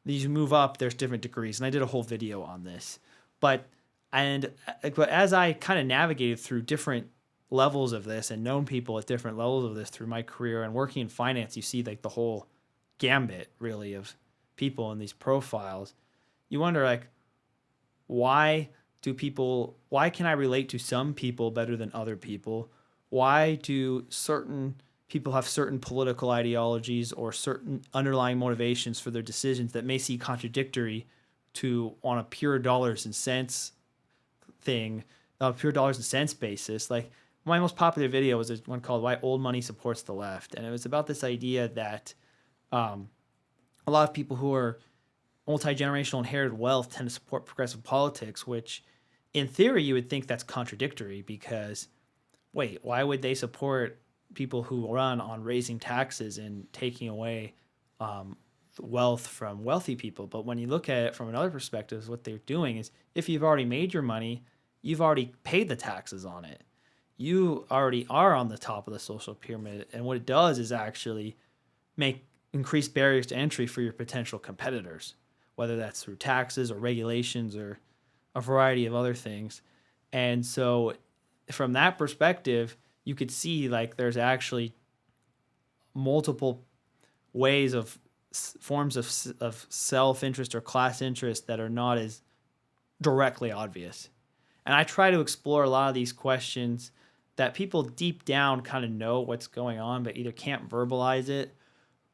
these move up, there's different degrees, and I did a whole video on this. But as I kind of navigated through different levels of this and known people at different levels of this through my career and working in finance, you see like the whole gambit really of people in these profiles. You wonder like, why can I relate to some people better than other people? Why do certain people have certain political ideologies or certain underlying motivations for their decisions that may seem contradictory to on a pure dollars and cents thing, pure dollars and cents basis? Like my most popular video was one called "Why Old Money Supports the Left," and it was about this idea that a lot of people who are multi-generational inherited wealth tend to support progressive politics, which in theory you would think that's contradictory because, wait, why would they support people who run on raising taxes and taking away wealth from wealthy people? But when you look at it from another perspective, what they're doing is if you've already made your money, you've already paid the taxes on it. You already are on the top of the social pyramid. And what it does is actually increase barriers to entry for your potential competitors, whether that's through taxes or regulations or a variety of other things. And so from that perspective, you could see like there's actually multiple ways of forms of self-interest or class interest that are not as directly obvious. And I try to explore a lot of these questions that people deep down kind of know what's going on, but either can't verbalize it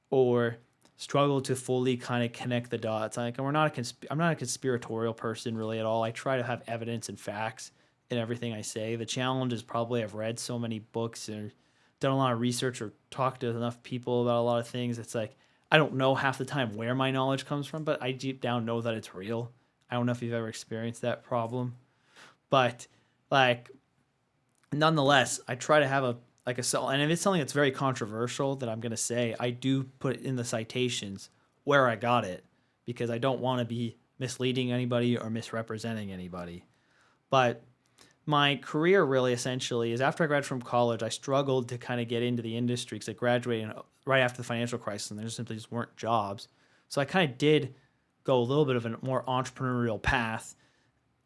or struggle to fully kind of connect the dots. Like, I'm not a conspiratorial person really at all. I try to have evidence and facts in everything I say. The challenge is probably I've read so many books and done a lot of research or talked to enough people about a lot of things. It's like I don't know half the time where my knowledge comes from, but I deep down know that it's real. I don't know if you've ever experienced that problem, but like nonetheless, I try to have and if it's something that's very controversial that I'm going to say, I do put in the citations where I got it because I don't want to be misleading anybody or misrepresenting anybody. But my career really essentially is after I graduated from college, I struggled to kind of get into the industry because I graduated right after the financial crisis and there simply just weren't jobs. So I kind of did go a little bit of a more entrepreneurial path.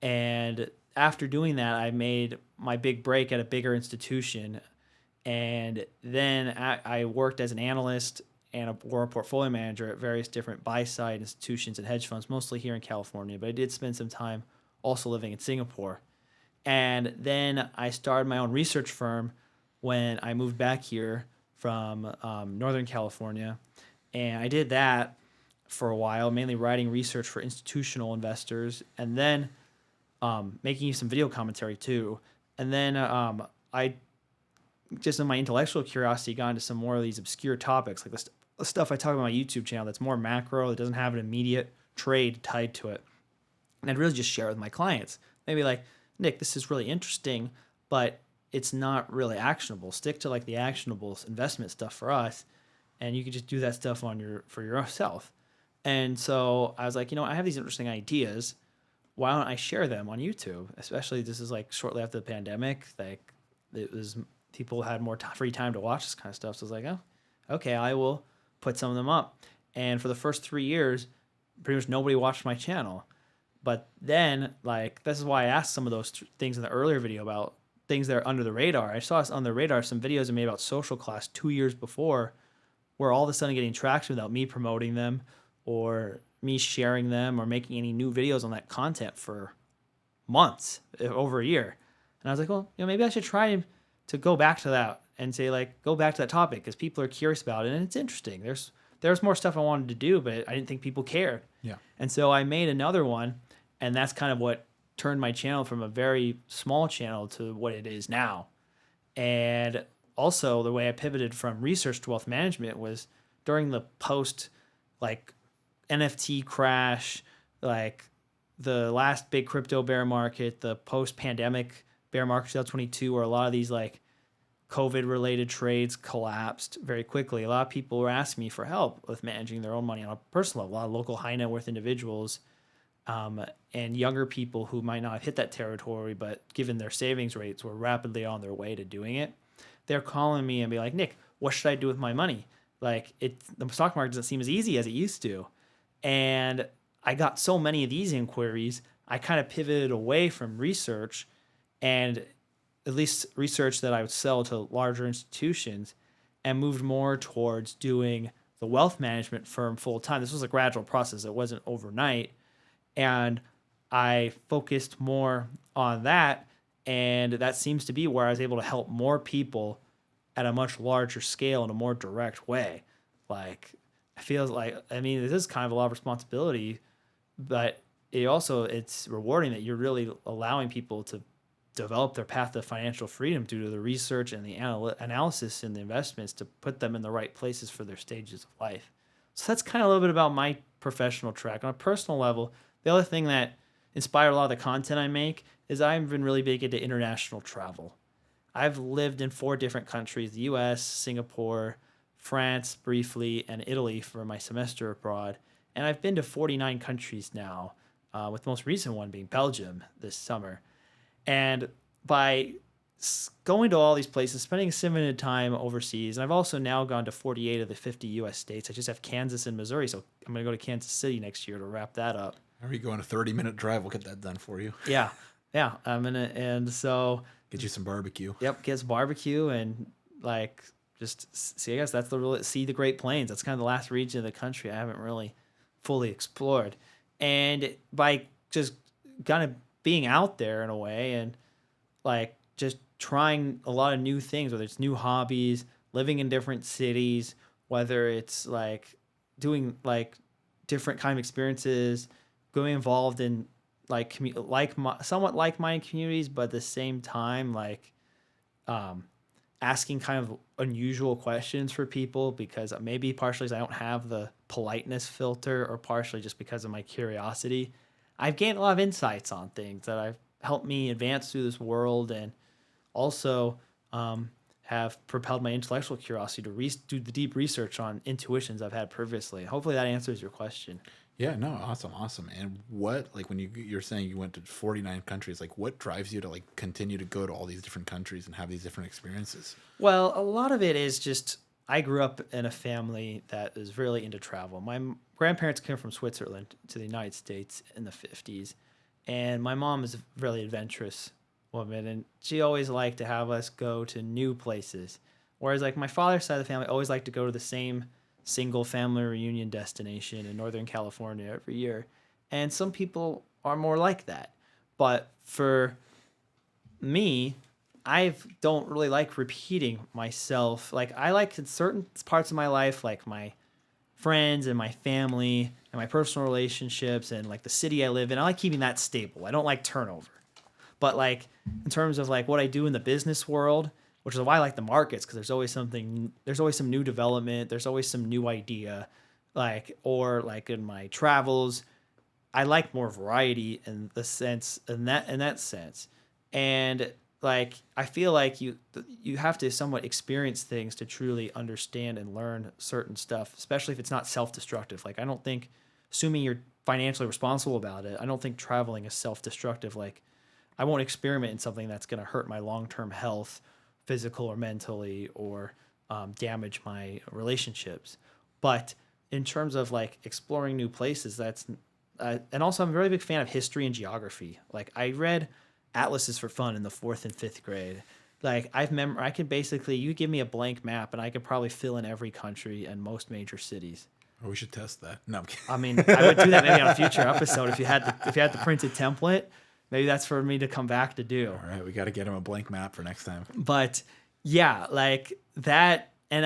And after doing that, I made my big break at a bigger institution. And then I worked as an analyst or a portfolio manager at various different buy-side institutions and hedge funds, mostly here in California. But I did spend some time also living in Singapore. And then I started my own research firm when I moved back here from Northern California. And I did that for a while, mainly writing research for institutional investors, and then making some video commentary too. And then I just in my intellectual curiosity got into some more of these obscure topics, like the stuff I talk about on my YouTube channel that's more macro, that doesn't have an immediate trade tied to it. And I'd really just share it with my clients. Maybe like, Nick, this is really interesting, but it's not really actionable. Stick to like the actionable investment stuff for us, and you can just do that stuff for yourself. And so I was like, I have these interesting ideas. Why don't I share them on YouTube? Especially this is like shortly after the pandemic. Like it was people had more free time to watch this kind of stuff. So I was like, oh, okay, I will put some of them up. And for the first 3 years, pretty much nobody watched my channel. But then, like, this is why I asked some of those things in the earlier video about things that are under the radar. I saw on the radar some videos I made about social class 2 years before, where all of a sudden getting traction without me promoting them or me sharing them or making any new videos on that content for months, over a year. And I was like, well, maybe I should try to go back to that and say, like, go back to that topic because people are curious about it and it's interesting. There's more stuff I wanted to do, but I didn't think people cared. Yeah. And so I made another one, and that's kind of what turned my channel from a very small channel to what it is now. And also the way I pivoted from research to wealth management was during the post, like, NFT crash, like the last big crypto bear market, the post-pandemic bear market 2022, where a lot of these like COVID-related trades collapsed very quickly. A lot of people were asking me for help with managing their own money on a personal level. A lot of local high net worth individuals and younger people who might not have hit that territory, but given their savings rates, were rapidly on their way to doing it. They're calling me and be like, Nick, what should I do with my money? Like, the stock market doesn't seem as easy as it used to. And I got so many of these inquiries, I kind of pivoted away from research, and at least research that I would sell to larger institutions, and moved more towards doing the wealth management firm full time. This was a gradual process. It wasn't overnight. And I focused more on that. And that seems to be where I was able to help more people at a much larger scale in a more direct way. Like, it feels like, this is kind of a lot of responsibility, but it's rewarding that you're really allowing people to develop their path to financial freedom due to the research and the analysis and the investments to put them in the right places for their stages of life. So that's kind of a little bit about my professional track. On a personal level, the other thing that inspired a lot of the content I make is I've been really big into international travel. I've lived in 4 different countries, the US, Singapore, France briefly, and Italy for my semester abroad. And I've been to 49 countries now, with the most recent one being Belgium this summer. And by going to all these places, spending a similar time overseas, and I've also now gone to 48 of the 50 U.S. states. I just have Kansas and Missouri, so I'm going to go to Kansas City next year to wrap that up. Are you going a 30-minute drive? We'll get that done for you. Yeah. And so get you some barbecue. Yep, get some barbecue and like just see. I guess that's see the Great Plains. That's kind of the last region of the country I haven't really fully explored. And by just kind of being out there in a way and like just trying a lot of new things, whether it's new hobbies, living in different cities, whether it's like doing like different kind of experiences, going involved in like somewhat like-minded communities, but at the same time like asking kind of unusual questions for people, because maybe partially I don't have the politeness filter, or partially just because of my curiosity. I've gained a lot of insights on things that have helped me advance through this world, and also have propelled my intellectual curiosity to do the deep research on intuitions I've had previously. Hopefully that answers your question. Yeah, no, awesome. And what, like, when you're saying you went to 49 countries, like, what drives you to like continue to go to all these different countries and have these different experiences? Well, a lot of it is just I grew up in a family that is really into travel. My grandparents came from Switzerland to the United States in the 50s, and my mom is a really adventurous woman, and she always liked to have us go to new places. Whereas like my father's side of the family always liked to go to the same single family reunion destination in Northern California every year. And some people are more like that. But for me, I don't really like repeating myself. Like I like in certain parts of my life, like my friends and my family and my personal relationships and like the city I live in. I like keeping that stable. I don't like turnover. But like in terms of like what I do in the business world, which is why I like the markets, because there's always some new development, there's always some new idea, like or like in my travels, I like more variety in that sense, and like I feel like you have to somewhat experience things to truly understand and learn certain stuff, especially if it's not self-destructive. Like I don't think, assuming you're financially responsible about it, I don't think traveling is self-destructive. Like I won't experiment in something that's going to hurt my long-term health, physical or mentally, or damage my relationships. But in terms of like exploring new places, and also I'm a really big fan of history and geography. Like I read atlases for fun in the 4th and 5th grade. Like I could basically, you give me a blank map and I could probably fill in every country and most major cities. Oh, we should test that. No, I'm kidding. I mean, I would do that maybe on a future episode if you had the printed template. Maybe that's for me to come back to do. All right, we got to get him a blank map for next time. But yeah, like that, and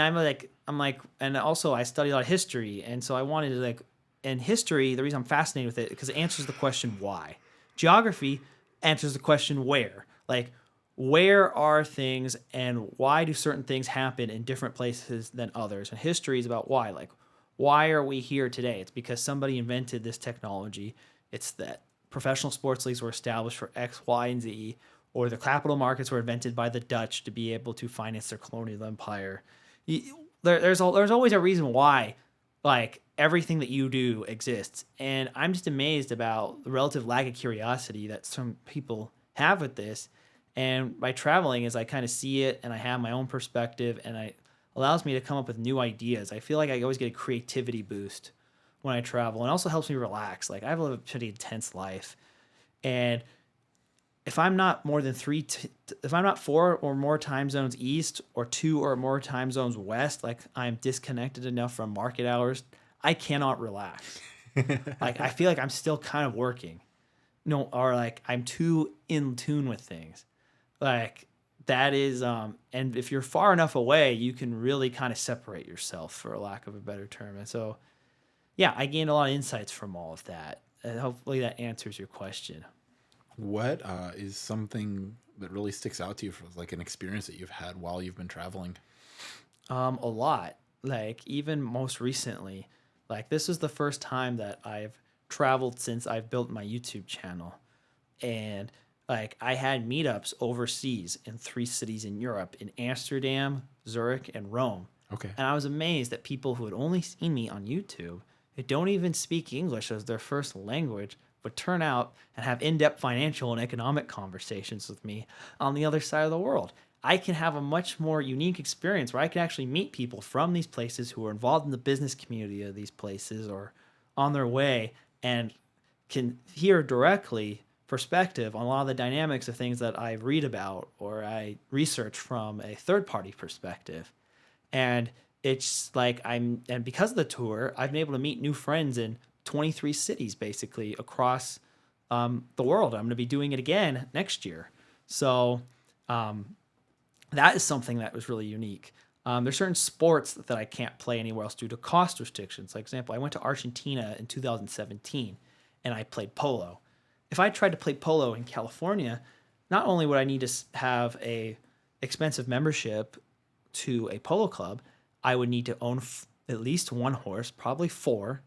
and also I study a lot of history, and so I wanted to like, in history, the reason I'm fascinated with it because it answers the question why. Geography answers the question where. Like, where are things and why do certain things happen in different places than others? And history is about why. Like, why are we here today? It's because somebody invented this technology. It's that professional sports leagues were established for X, Y, and Z, or the capital markets were invented by the Dutch to be able to finance their colonial empire. There's always a reason why, like, everything that you do exists. And I'm just amazed about the relative lack of curiosity that some people have with this. And by traveling, as I kind of see it and I have my own perspective, and it allows me to come up with new ideas. I feel like I always get a creativity boost when I travel, and also helps me relax. Like I have a pretty intense life, and if I'm not if I'm not 4 or more time zones east or 2 or more time zones west, like I'm disconnected enough from market hours, I cannot relax. Like I feel like I'm still kind of working, no, or like I'm too in tune with things. Like that is, and if you're far enough away, you can really kind of separate yourself, for lack of a better term. And so, yeah, I gained a lot of insights from all of that, and hopefully that answers your question. What is something that really sticks out to you for like an experience that you've had while you've been traveling? A lot. Like even most recently, like this is the first time that I've traveled since I've built my YouTube channel, and like I had meetups overseas in 3 cities in Europe, in Amsterdam, Zurich, and Rome. Okay. And I was amazed that people who had only seen me on YouTube, who don't even speak English as their first language, would turn out and have in-depth financial and economic conversations with me on the other side of the world. I can have a much more unique experience where I can actually meet people from these places who are involved in the business community of these places or on their way, and can hear directly perspective on a lot of the dynamics of things that I read about or I research from a third-party perspective. And it's like and because of the tour, I've been able to meet new friends in 23 cities basically across the world. I'm going to be doing it again next year. So that is something that was really unique. There's certain sports that I can't play anywhere else due to cost restrictions. Like, example, I went to Argentina in 2017 and I played polo. If I tried to play polo in California, not only would I need to have a expensive membership to a polo club, I would need to own at least 1 horse, probably 4,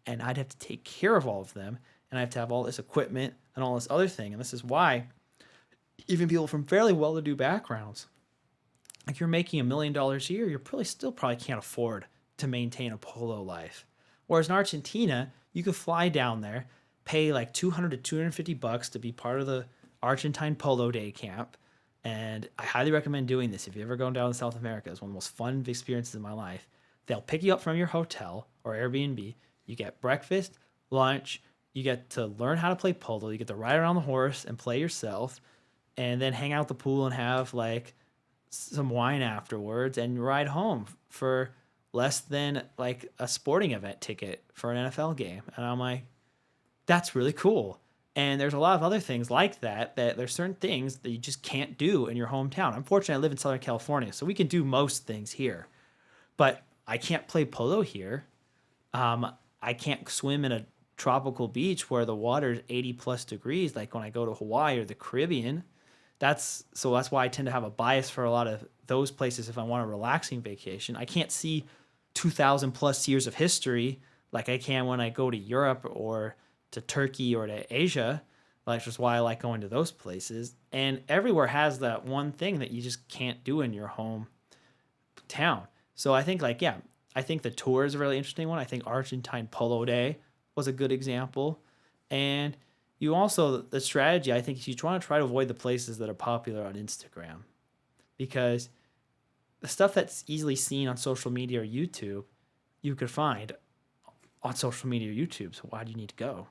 and I'd have to take care of all of them, and I have to have all this equipment and all this other thing. And this is why even people from fairly well-to-do backgrounds, like you're making $1 million a year, you're probably can't afford to maintain a polo life. Whereas in Argentina, you could fly down there, pay like $200 to $250 to be part of the Argentine Polo Day camp. And I highly recommend doing this if you ever go down to South America. It's one of the most fun experiences in my life. They'll pick you up from your hotel or Airbnb. You get breakfast, lunch. You get to learn how to play polo. You get to ride around the horse and play yourself, and then hang out at the pool and have like some wine afterwards and ride home for less than like a sporting event ticket for an NFL game. And I'm like, that's really cool. And there's a lot of other things like that, that there's certain things that you just can't do in your hometown. Unfortunately, I live in Southern California, so we can do most things here. But I can't play polo here. I can't swim in a tropical beach where the water is 80 plus degrees, like when I go to Hawaii or the Caribbean. That's why I tend to have a bias for a lot of those places if I want a relaxing vacation. I can't see 2,000 plus years of history like I can when I go to Europe or to Turkey or to Asia. Like, just why I like going to those places. And everywhere has that one thing that you just can't do in your hometown. So I think, like, yeah, I think the tour is a really interesting one. I think Argentine Polo Day was a good example. And you also, the strategy, I think, is you want to try to avoid the places that are popular on Instagram, because the stuff that's easily seen on social media or YouTube, you could find on social media or YouTube. So why do you need to go?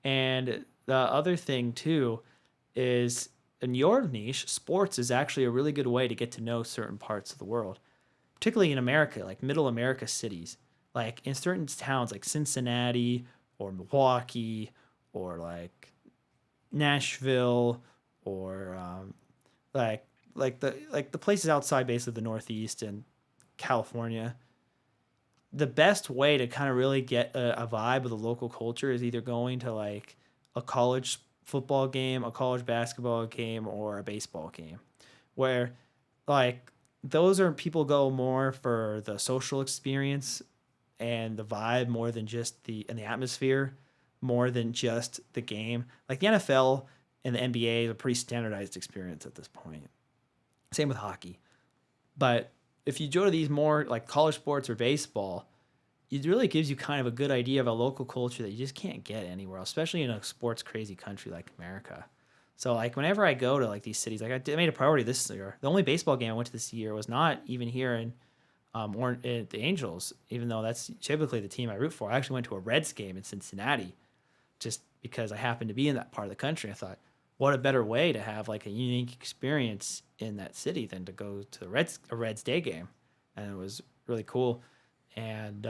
And the other thing too is, in your niche, sports is actually a really good way to get to know certain parts of the world, particularly in America, like middle America cities, like in certain towns like Cincinnati or Milwaukee or like Nashville or like the places outside basically the Northeast and California. The best way to kind of really get a vibe of the local culture is either going to like a college football game, a college basketball game, or a baseball game, where like those are people go more for the social experience and the vibe more than just the atmosphere, more than just the game. Like the NFL and the NBA is a pretty standardized experience at this point. Same with hockey. But if you go to these more like college sports or baseball, it really gives you kind of a good idea of a local culture that you just can't get anywhere else, especially in a sports crazy country like America. So like whenever I go to like these cities, like I made a priority this year. The only baseball game I went to this year was not even here in or the Angels, even though that's typically the team I root for. I actually went to a Reds game in Cincinnati just because I happened to be in that part of the country. I thought, what a better way to have like a unique experience in that city than to go to a Reds day game, and it was really cool. And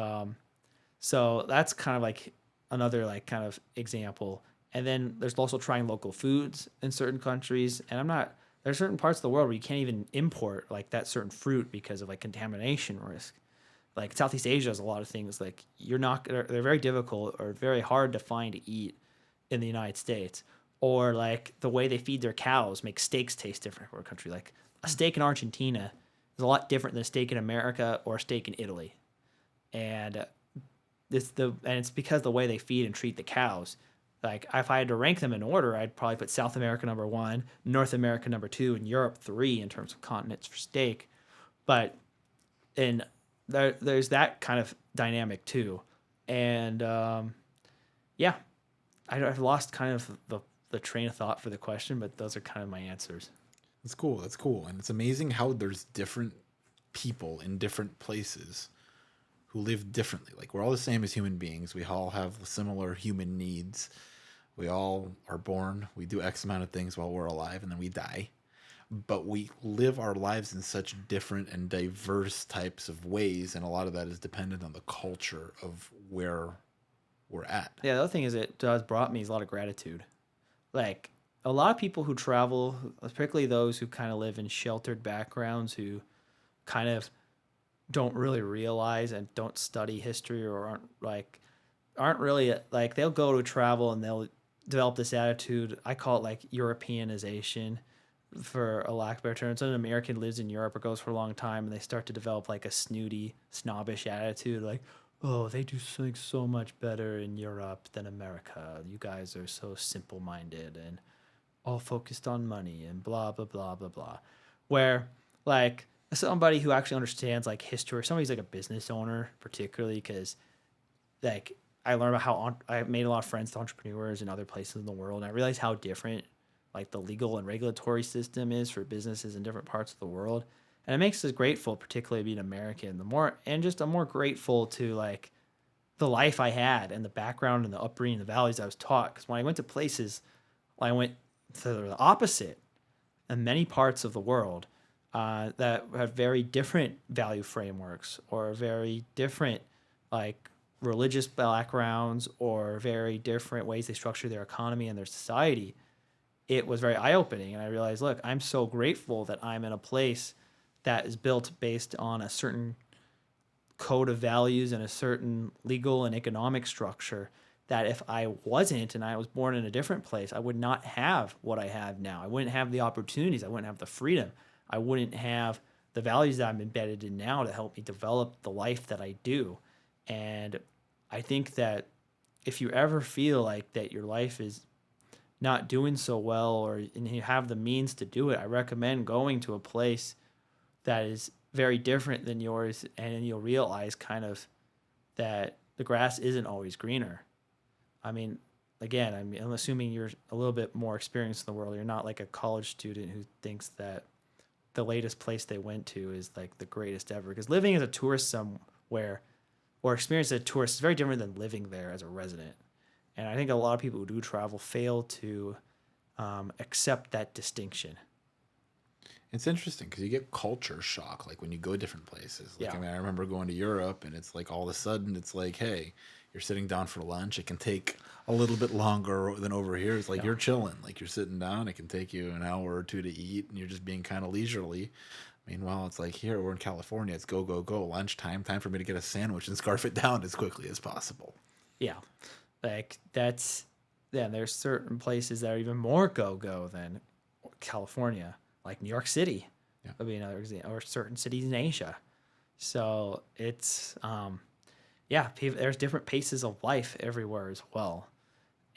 so that's kind of like another like kind of example. And then there's also trying local foods in certain countries. And there's certain parts of the world where you can't even import like that certain fruit because of like contamination risk. Like Southeast Asia has a lot of things like they're very difficult or very hard to find to eat in the United States. Or like the way they feed their cows makes steaks taste different for a country. Like a steak in Argentina is a lot different than a steak in America or a steak in Italy. And it's because the way they feed and treat the cows. Like if I had to rank them in order, I'd probably put South America number 1, North America number 2, and Europe 3 in terms of continents for steak. But there's that kind of dynamic too. And yeah, I've lost kind of the train of thought for the question, but those are kind of my answers. That's cool. That's cool. And it's amazing how there's different people in different places who live differently. Like we're all the same as human beings. We all have similar human needs. We all are born. We do X amount of things while we're alive, and then we die. But we live our lives in such different and diverse types of ways, and a lot of that is dependent on the culture of where we're at. Yeah, the other thing is it does brought me is a lot of gratitude. Like a lot of people who travel, particularly those who kind of live in sheltered backgrounds, who kind of don't really realize and don't study history or aren't really like they'll go to travel and they'll develop this attitude. I call it like Europeanization, for a lack of better term. So an American lives in Europe or goes for a long time and they start to develop like a snooty, snobbish attitude, like, oh, they do things so much better in Europe than America. You guys are so simple-minded and all focused on money and blah, blah, blah, blah, blah. Where, like, somebody who actually understands, like, history, somebody's like a business owner, particularly, because, like, I learned about how I made a lot of friends with entrepreneurs in other places in the world, and I realized how different, like, the legal and regulatory system is for businesses in different parts of the world. And it makes us grateful, particularly being American, I'm more grateful to like the life I had and the background and the upbringing, the values I was taught. Because when I went to places, I went to the opposite in many parts of the world. that have very different value frameworks or very different like religious backgrounds or very different ways they structure their economy and their society. It was very eye-opening, and I realized, look, I'm so grateful that I'm in a place that is built based on a certain code of values and a certain legal and economic structure, that if I wasn't and I was born in a different place, I would not have what I have now. I wouldn't have the opportunities. I wouldn't have the freedom. I wouldn't have the values that I'm embedded in now to help me develop the life that I do. And I think that if you ever feel like that your life is not doing so well or and you have the means to do it, I recommend going to a place that is very different than yours, and you'll realize kind of that the grass isn't always greener. I mean, again, I'm assuming you're a little bit more experienced in the world. You're not like a college student who thinks that the latest place they went to is like the greatest ever. Because living as a tourist somewhere or experience as a tourist is very different than living there as a resident. And I think a lot of people who do travel fail to accept that distinction. It's interesting because you get culture shock, like when you go different places. Like, Yeah. I mean, I remember going to Europe, and it's like all of a sudden, it's like, hey, you're sitting down for lunch. It can take a little bit longer than over here. It's like Yeah. you're chilling, like you're sitting down. It can take you an hour or two to eat, and you're just being kind of leisurely. Meanwhile, it's like here we're in California. It's go go go lunchtime. Time for me to get a sandwich and scarf it down as quickly as possible. Yeah. Like that's, yeah, there's certain places that are even more go-go than California, like New York City. Yeah. Would be another example, or certain cities in Asia. So it's, yeah, there's different paces of life everywhere as well.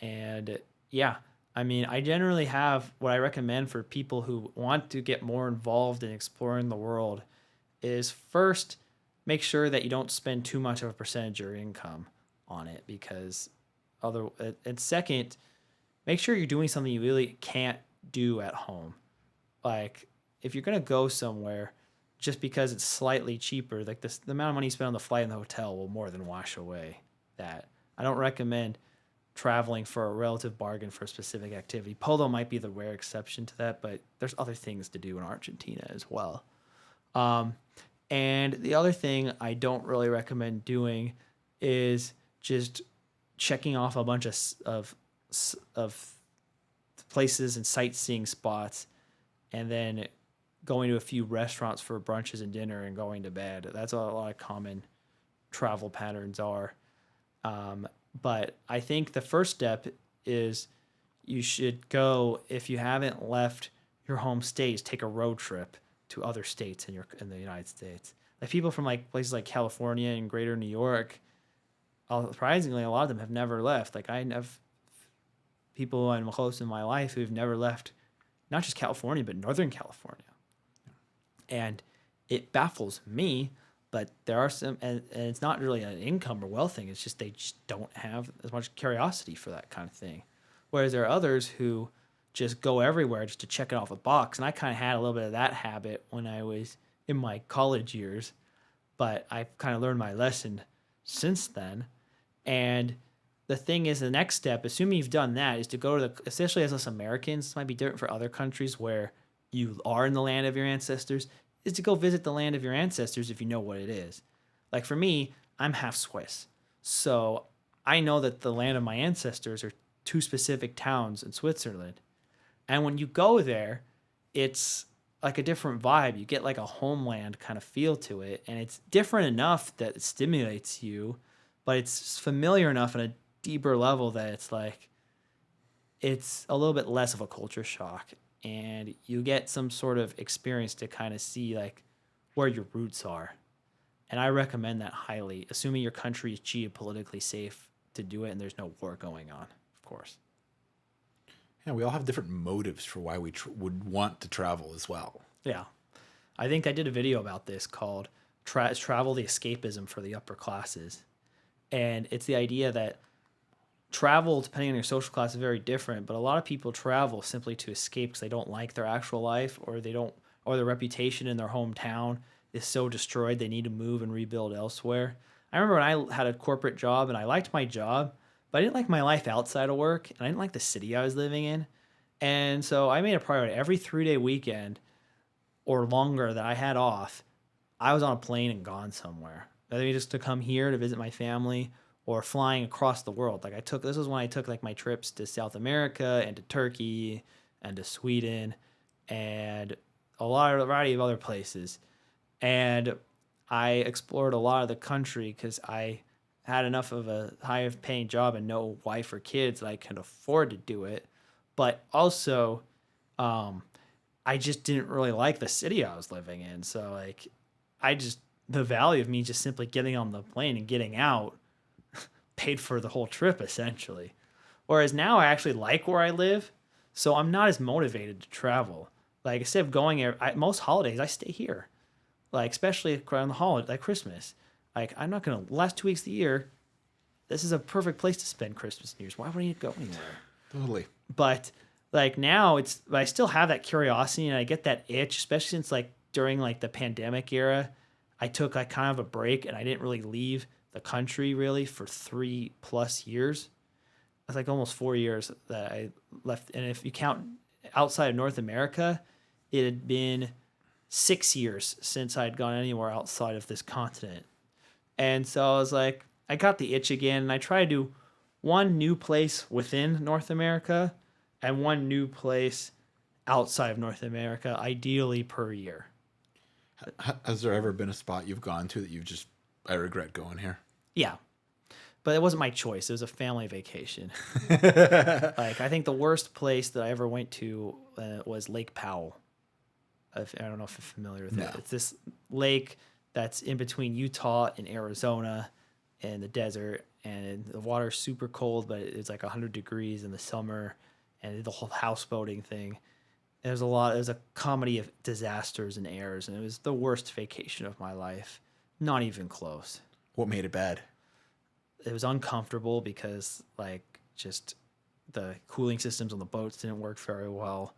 And yeah, I mean, I generally have what I recommend for people who want to get more involved in exploring the world is first, make sure that you don't spend too much of a percentage of your income on it because other, and second, make sure you're doing something you really can't do at home. Like if you're going to go somewhere just because it's slightly cheaper, like this, the amount of money you spend on the flight and the hotel will more than wash away that. I don't recommend traveling for a relative bargain for a specific activity. Polo might be the rare exception to that, but there's other things to do in Argentina as well. And the other thing I don't really recommend doing is just checking off a bunch of places and sightseeing spots, and then going to a few restaurants for brunches and dinner and going to bed. That's what a lot of common travel patterns are. But I think the first step is you should go, if you haven't left your home states, take a road trip to other states in the United States. Like people from like places like California and Greater New York, surprisingly, a lot of them have never left. Like I have people I'm close in my life who've never left, not just California, but Northern California. And it baffles me, but there are some, and it's not really an income or wealth thing. It's just they just don't have as much curiosity for that kind of thing. Whereas there are others who just go everywhere just to check it off a box. And I kind of had a little bit of that habit when I was in my college years, but I've kind of learned my lesson since then. And the thing is, the next step, assuming you've done that, is to go to the, especially as us Americans, this might be different for other countries where you are in the land of your ancestors, is to go visit the land of your ancestors if you know what it is. Like for me, I'm half Swiss. So I know that the land of my ancestors are two specific towns in Switzerland. And when you go there, it's like a different vibe. You get like a homeland kind of feel to it. And it's different enough that it stimulates you, but it's familiar enough on a deeper level that it's like, it's a little bit less of a culture shock. And you get some sort of experience to kind of see like where your roots are. And I recommend that highly, assuming your country is geopolitically safe to do it and there's no war going on, of course. Yeah, we all have different motives for why we would want to travel as well. Yeah. I think I did a video about this called Travel the Escapism for the Upper Classes. And it's the idea that travel, depending on your social class, is very different, but a lot of people travel simply to escape because they don't like their actual life, or they don't, or their reputation in their hometown is so destroyed they need to move and rebuild elsewhere. I remember when I had a corporate job and I liked my job, but I didn't like my life outside of work, and I didn't like the city I was living in. And so I made a priority every 3-day weekend. or longer that I had off, I was on a plane and gone somewhere. Whether just to come here to visit my family or flying across the world. Like this was when I took like my trips to South America and to Turkey and to Sweden and a variety of other places. And I explored a lot of the country because I had enough of a high paying job and no wife or kids that I could afford to do it. But also, I just didn't really like the city I was living in. So like, the value of me just simply getting on the plane and getting out paid for the whole trip essentially. Whereas now I actually like where I live, so I'm not as motivated to travel. Like instead of most holidays, I stay here. Like especially around the holiday, like Christmas. Like I'm not gonna last 2 weeks of the year. This is a perfect place to spend Christmas and New Year's. Why would I need to go anywhere? Totally. But like now, I still have that curiosity and I get that itch, especially since like during like the pandemic era, I took like kind of a break and I didn't really leave the country really for 3+ years. It's like almost 4 years that I left. And if you count outside of North America, it had been 6 years since I'd gone anywhere outside of this continent. And so I was like, I got the itch again and I tried to do one new place within North America and one new place outside of North America, ideally per year. Has there ever been a spot you've gone to that I regret going here? Yeah. But it wasn't my choice. It was a family vacation. Like, I think the worst place that I ever went to was Lake Powell. I don't know if you're familiar with it. It's this lake that's in between Utah and Arizona in the desert. And the water's super cold, but it's like 100 degrees in the summer. And the whole houseboating thing. There's a comedy of disasters and errors. And it was the worst vacation of my life. Not even close. What made it bad? It was uncomfortable because like just the cooling systems on the boats didn't work very well.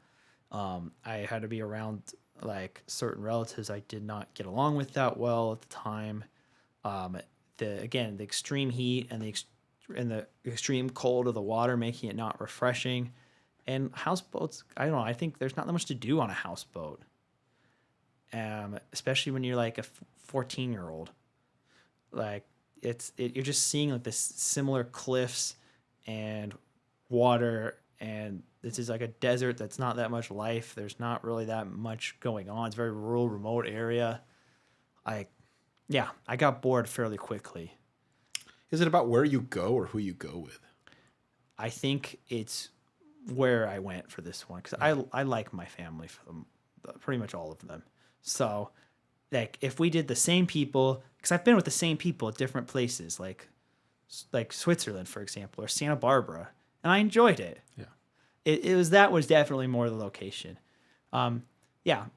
I had to be around like certain relatives I did not get along with that well at the time. The extreme heat and the extreme cold of the water making it not refreshing. And houseboats, I don't know. I think there's not that much to do on a houseboat, especially when you're like a 14-year-old. Like you're just seeing like this similar cliffs and water, and this is like a desert that's not that much life. There's not really that much going on. It's a very rural, remote area. I got bored fairly quickly. Is it about where you go or who you go with? I think it's where I went for this one because I like my family for them, pretty much all of them. So like if we did the same people, because I've been with the same people at different places, like Switzerland, for example, or Santa Barbara, and I enjoyed it. Yeah, that was definitely more the location. There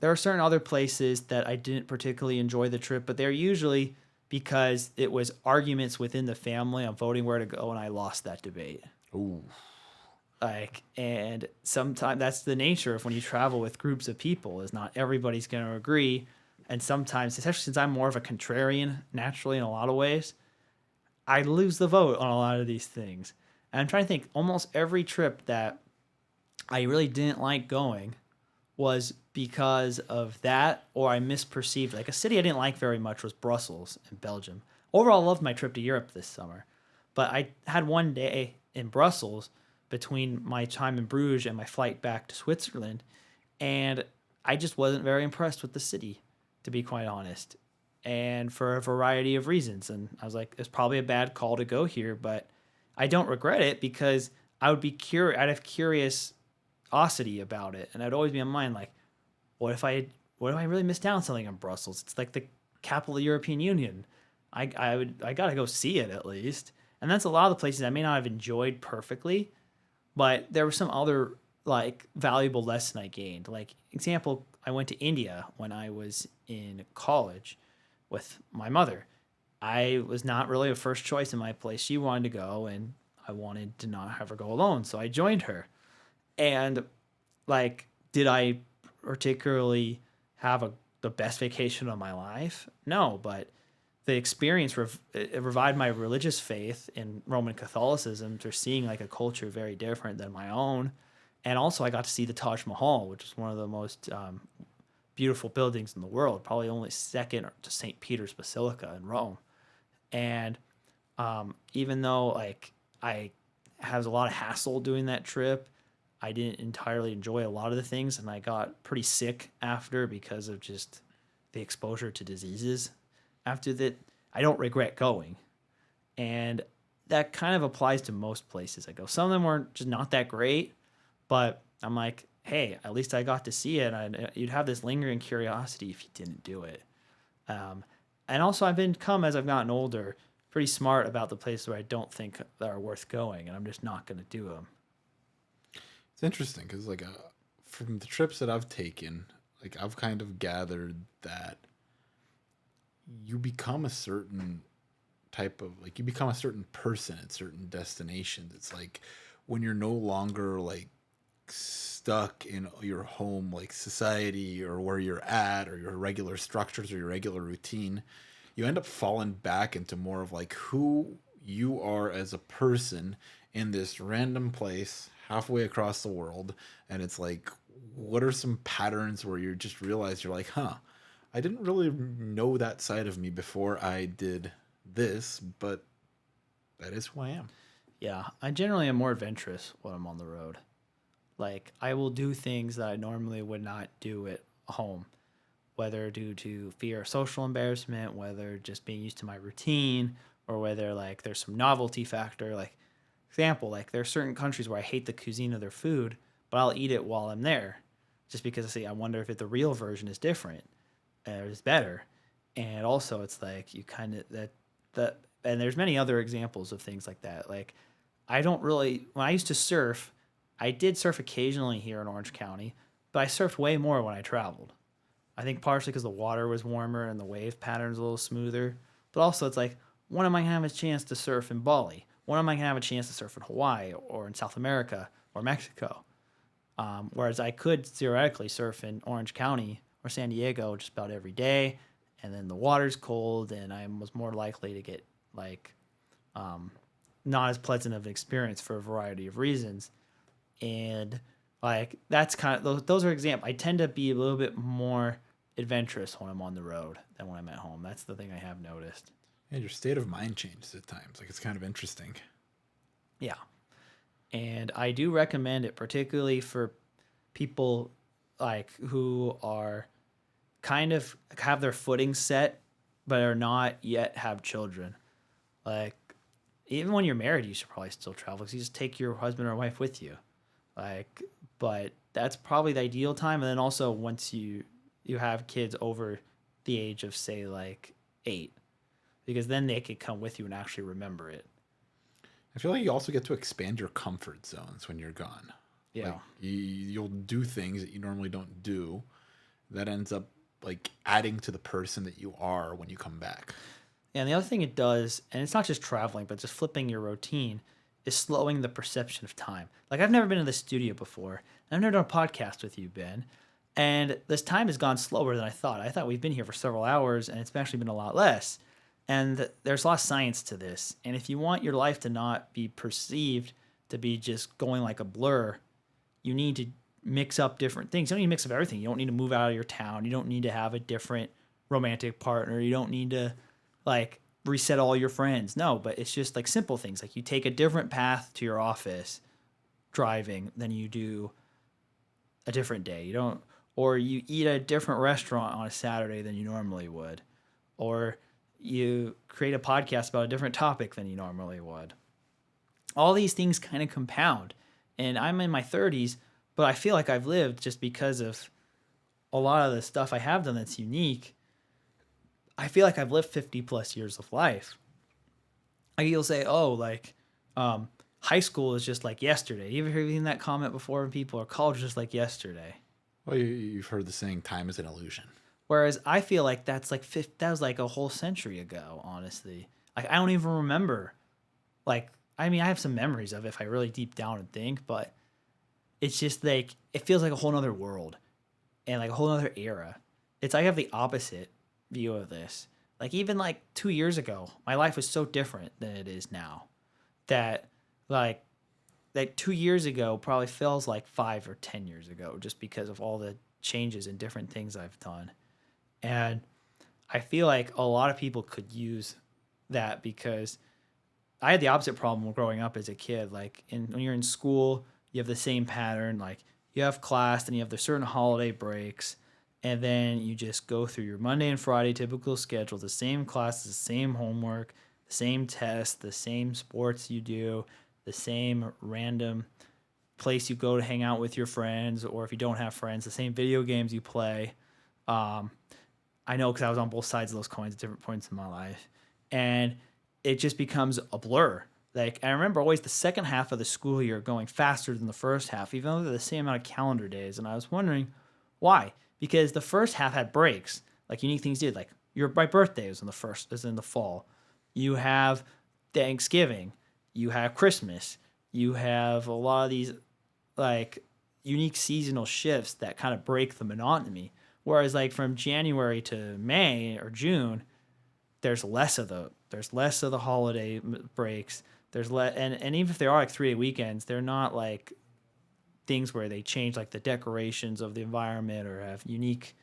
are certain other places that I didn't particularly enjoy the trip, but they're usually because it was arguments within the family on voting where to go, and I lost that debate. Ooh. And sometimes that's the nature of when you travel with groups of people is not everybody's going to agree. And sometimes, especially since I'm more of a contrarian naturally in a lot of ways, I lose the vote on a lot of these things. And I'm trying to think, almost every trip that I really didn't like going was because of that, or I misperceived. Like a city I didn't like very much was Brussels in Belgium. Overall, I loved my trip to Europe this summer. But I had one day in Brussels between my time in Bruges and my flight back to Switzerland, and I just wasn't very impressed with the city, to be quite honest, and for a variety of reasons. And I was like, it's probably a bad call to go here, but I don't regret it because I would be I'd have curiosity about it, and I'd always be in mind like, what if I really missed out on something in Brussels? It's like the capital of the European Union. I gotta go see it at least. And that's a lot of the places I may not have enjoyed perfectly, but there was some other like valuable lesson I gained. Like example, I went to India when I was in college with my mother. I was not really a first choice in my place. She wanted to go and I wanted to not have her go alone. So I joined her. And like, did I particularly have the best vacation of my life? No, but the experience it revived my religious faith in Roman Catholicism to seeing like a culture very different than my own. And also I got to see the Taj Mahal, which is one of the most beautiful buildings in the world, probably only second to St. Peter's Basilica in Rome. And even though like I had a lot of hassle doing that trip, I didn't entirely enjoy a lot of the things, and I got pretty sick after because of just the exposure to diseases. After that, I don't regret going, and that kind of applies to most places I go. Some of them were just not that great, but I'm like, hey, at least I got to see it. And you'd have this lingering curiosity if you didn't do it. And also, I've become, as I've gotten older, pretty smart about the places where I don't think that are worth going, and I'm just not going to do them. It's interesting because like from the trips that I've taken, like I've kind of gathered that you become a certain type of like you become a certain person at certain destinations. It's like when you're no longer like stuck in your home like society or where you're at or your regular structures or your regular routine, you end up falling back into more of like who you are as a person in this random place halfway across the world. And it's like, what are some patterns where you just realize you're like, huh, I didn't really know that side of me before I did this, but that is who I am. Yeah, I generally am more adventurous when I'm on the road. Like, I will do things that I normally would not do at home, whether due to fear of social embarrassment, whether just being used to my routine, or whether like there's some novelty factor. Like, example, like there are certain countries where I hate the cuisine of their food, but I'll eat it while I'm there, just because I wonder if the real version is different or is better. And also, it's like you kind of that, and there's many other examples of things like that. Like, I don't really when I used to surf, I did surf occasionally here in Orange County, but I surfed way more when I traveled. I think partially because the water was warmer and the wave pattern's a little smoother, but also it's like, when am I gonna have a chance to surf in Bali? When am I gonna have a chance to surf in Hawaii or in South America or Mexico? Whereas I could theoretically surf in Orange County or San Diego just about every day, and then the water's cold, and I was more likely to get like not as pleasant of an experience for a variety of reasons. And like that's kind of those are examples. I tend to be a little bit more adventurous when I'm on the road than when I'm at home. That's the thing I have noticed. And your state of mind changes at times. Like it's kind of interesting. Yeah. And I do recommend it, particularly for people like who are kind of have their footing set, but are not yet have children. Like, even when you're married, you should probably still travel because you just take your husband or wife with you. Like, but that's probably the ideal time. And then also once you have kids over the age of say like 8, because then they could come with you and actually remember it. I feel like you also get to expand your comfort zones when you're gone. Yeah. Like you'll do things that you normally don't do. That ends up like adding to the person that you are when you come back. And the other thing it does, and it's not just traveling, but just flipping your routine, is slowing the perception of time. Like, I've never been in the studio before. And I've never done a podcast with you, Ben. And this time has gone slower than I thought. I thought we've been here for several hours, and it's actually been a lot less. And there's a lot of science to this. And if you want your life to not be perceived to be just going like a blur, you need to mix up different things. You don't need to mix up everything. You don't need to move out of your town. You don't need to have a different romantic partner. You don't need to like reset all your friends. No, but it's just like simple things. Like you take a different path to your office driving than you do a different day. You don't, or you eat at a different restaurant on a Saturday than you normally would, or you create a podcast about a different topic than you normally would. All these things kind of compound. And I'm in my 30s, but I feel like I've lived just because of a lot of the stuff I have done that's unique. I feel like I've lived 50 plus years of life. Like you'll say, oh, like high school is just like yesterday. You ever heard that comment before when people are college is just like yesterday? Well, you've heard the saying, time is an illusion. Whereas I feel like that was like a whole century ago, honestly. Like I don't even remember. Like, I mean, I have some memories of it if I really deep down and think, but it's just like, it feels like a whole nother world and like a whole nother era. It's, I have the opposite view of this. Like even like 2 years ago, my life was so different than it is now that like like 2 years ago probably feels like 5 or 10 years ago, just because of all the changes and different things I've done. And I feel like a lot of people could use that, because I had the opposite problem growing up as a kid. Like when you're in school, you have the same pattern. Like you have class, then you have the certain holiday breaks, and then you just go through your Monday and Friday typical schedule, the same classes, the same homework, the same tests, the same sports you do, the same random place you go to hang out with your friends, or if you don't have friends, the same video games you play. Um, I know because I was on both sides of those coins at different points in my life. And it just becomes a blur. Like, I remember always the second half of the school year going faster than the first half, even though they're the same amount of calendar days. And I was wondering why. Because the first half had breaks, like unique things did. Like my birthday is in the fall. You have Thanksgiving. You have Christmas. You have a lot of these like unique seasonal shifts that kind of break the monotony. Whereas like from January to May or June, there's less of the holiday breaks. And even if there are like 3-day weekends, they're not like things where they change like the decorations of the environment or have unique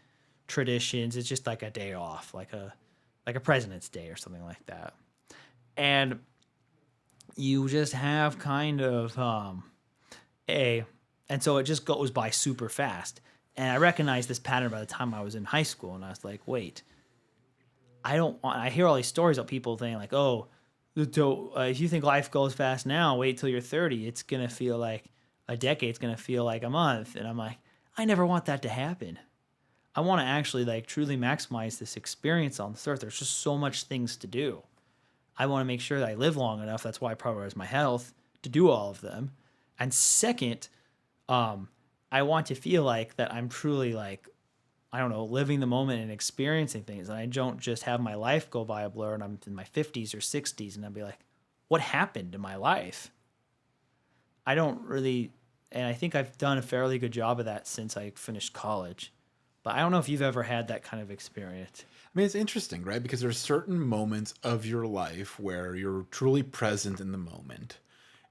traditions. It's just like a day off, like a President's Day or something like that. And you just have kind of and so it just goes by super fast. And I recognized this pattern by the time I was in high school, and I was like, wait, I hear all these stories of people saying like, oh, if you think life goes fast now, wait till you're 30. It's going to feel like a decade. It's going to feel like a month. And I'm like, I never want that to happen. I want to actually like truly maximize this experience on this earth. There's just so much things to do. I want to make sure that I live long enough. That's why I prioritize my health to do all of them. And second, I want to feel like that I'm truly like, I don't know, living the moment and experiencing things. And I don't just have my life go by a blur and I'm in my 50s or 60s and I'll be like, what happened to my life? I don't really, and I think I've done a fairly good job of that since I finished college. But I don't know if you've ever had that kind of experience. I mean, it's interesting, right? Because there's certain moments of your life where you're truly present in the moment.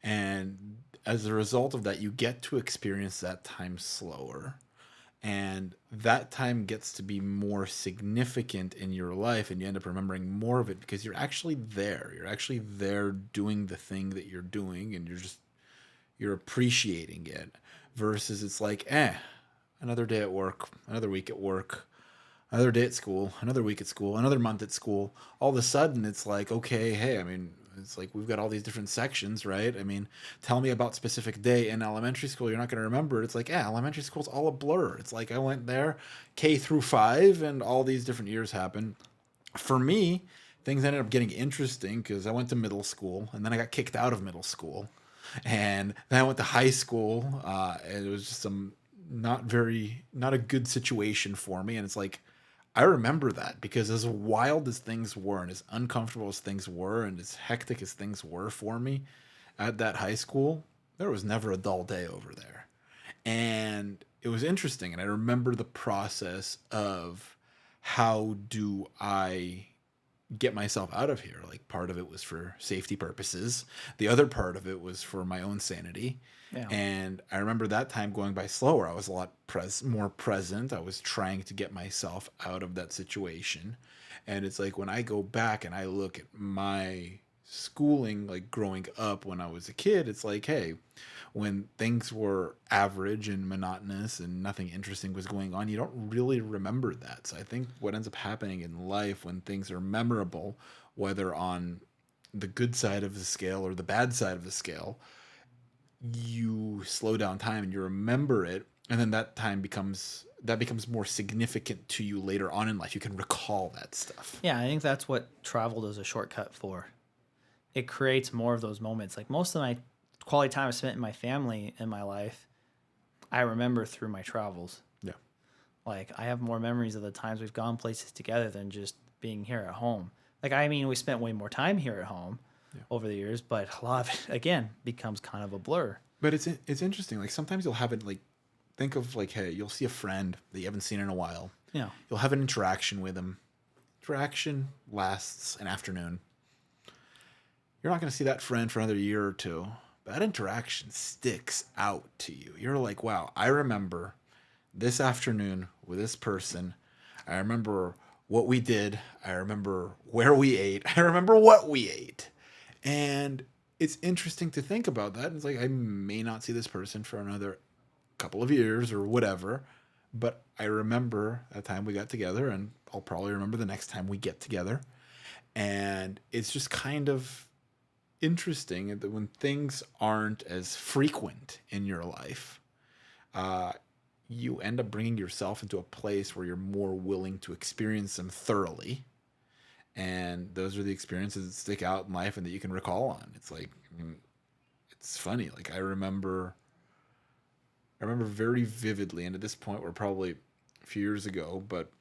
And as a result of that, you get to experience that time slower. And that time gets to be more significant in your life, and you end up remembering more of it because you're actually there. You're actually there doing the thing that you're doing, and you're appreciating it. Versus it's like, another day at work, another week at work, another day at school, another week at school, another month at school. All of a sudden, it's like, okay, hey, I mean, it's like we've got all these different sections, right? I mean, tell me about specific day in elementary school. You're not going to remember it. It's like, elementary school's all a blur. It's like I went there K through 5 and all these different years happen. For me, things ended up getting interesting because I went to middle school and then I got kicked out of middle school. And then I went to high school and it was just not a good situation for me. And it's like, I remember that because as wild as things were and as uncomfortable as things were and as hectic as things were for me at that high school, there was never a dull day over there. And it was interesting. And I remember the process of how do I get myself out of here? Like part of it was for safety purposes. The other part of it was for my own sanity. Yeah. And I remember that time going by slower. I was a lot more present. I was trying to get myself out of that situation. And it's like when I go back and I look at my schooling, like growing up when I was a kid, it's like, hey, when things were average and monotonous and nothing interesting was going on, you don't really remember that. So I think what ends up happening in life when things are memorable, whether on the good side of the scale or the bad side of the scale, you slow down time and you remember it, and then that becomes more significant to you later on in life. You can recall that stuff. Yeah, I think that's what travel does a shortcut for. It creates more of those moments. Like most of my quality time I spent in my family in my life, I remember through my travels. Yeah. Like I have more memories of the times we've gone places together than just being here at home. Like, I mean, we spent way more time here at home over the years, but a lot of it, again, becomes kind of a blur. But it's interesting. Like sometimes you'll have it like, think of like, hey, you'll see a friend that you haven't seen in a while. Yeah. You'll have an interaction with them. Interaction lasts an afternoon. You're not going to see that friend for another year or two. that interaction sticks out to you. You're like, wow, I remember this afternoon with this person. I remember what we did. I remember where we ate. I remember what we ate. And it's interesting to think about that. It's like, I may not see this person for another couple of years or whatever, but I remember that time we got together, and I'll probably remember the next time we get together. And it's just kind of interesting that when things aren't as frequent in your life, uh, you end up bringing yourself into a place where you're more willing to experience them thoroughly. And those are the experiences that stick out in life and that you can recall on. It's like, I mean, it's funny. Like I remember very vividly, and at this point, we're probably a few years ago, but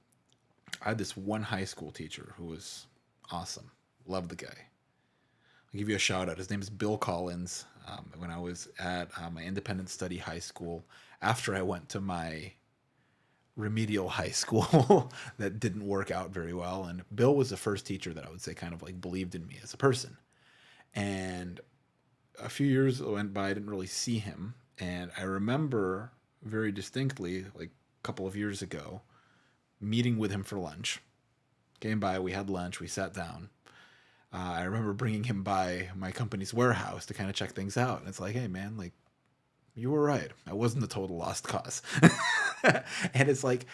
I had this one high school teacher who was awesome. Loved the guy. I'll give you a shout out. His name is Bill Collins. When I was at my independent study high school, after I went to my remedial high school that didn't work out very well. And Bill was the first teacher that I would say kind of like believed in me as a person. And a few years went by, I didn't really see him. And I remember very distinctly, like a couple of years ago, meeting with him for lunch. Came by, we had lunch, we sat down. I remember bringing him by my company's warehouse to kind of check things out. And it's like, hey, man, like, you were right. I wasn't a total lost cause. And it's like,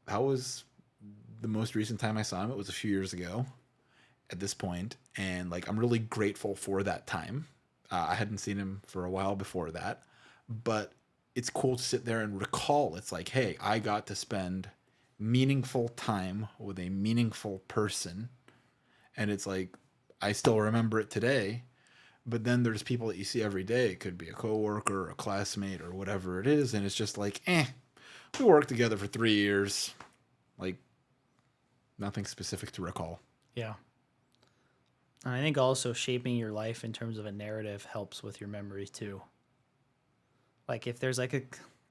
that was the most recent time I saw him. It was a few years ago at this point. And like, I'm really grateful for that time. I hadn't seen him for a while before that. But it's cool to sit there and recall. It's like, hey, I got to spend meaningful time with a meaningful person. And it's like, I still remember it today. But then there's people that you see every day. It could be a coworker, a classmate, or whatever it is. And it's just like, we worked together for 3 years. Like, nothing specific to recall. Yeah. And I think also shaping your life in terms of a narrative helps with your memory too. Like if there's like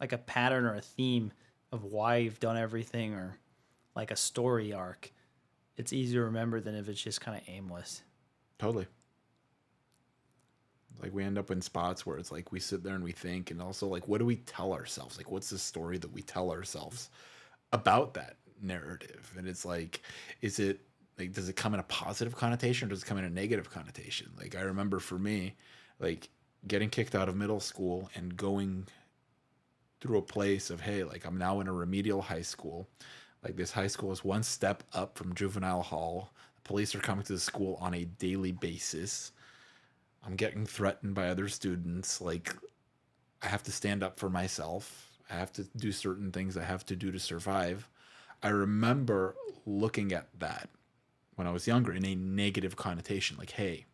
a pattern or a theme of why you've done everything, or like a story arc, it's easier to remember than if it's just kind of aimless. Totally. Like we end up in spots where it's like we sit there and we think, and also like, what do we tell ourselves? Like, what's the story that we tell ourselves about that narrative? And it's like, is it like, does it come in a positive connotation or does it come in a negative connotation? Like I remember for me, like getting kicked out of middle school and going through a place of, hey, like I'm now in a remedial high school. Like this high school is one step up from juvenile hall. The police are coming to the school on a daily basis. I'm getting threatened by other students. Like I have to stand up for myself. I have to do certain things I have to do to survive. I remember looking at that when I was younger in a negative connotation. Like, hey,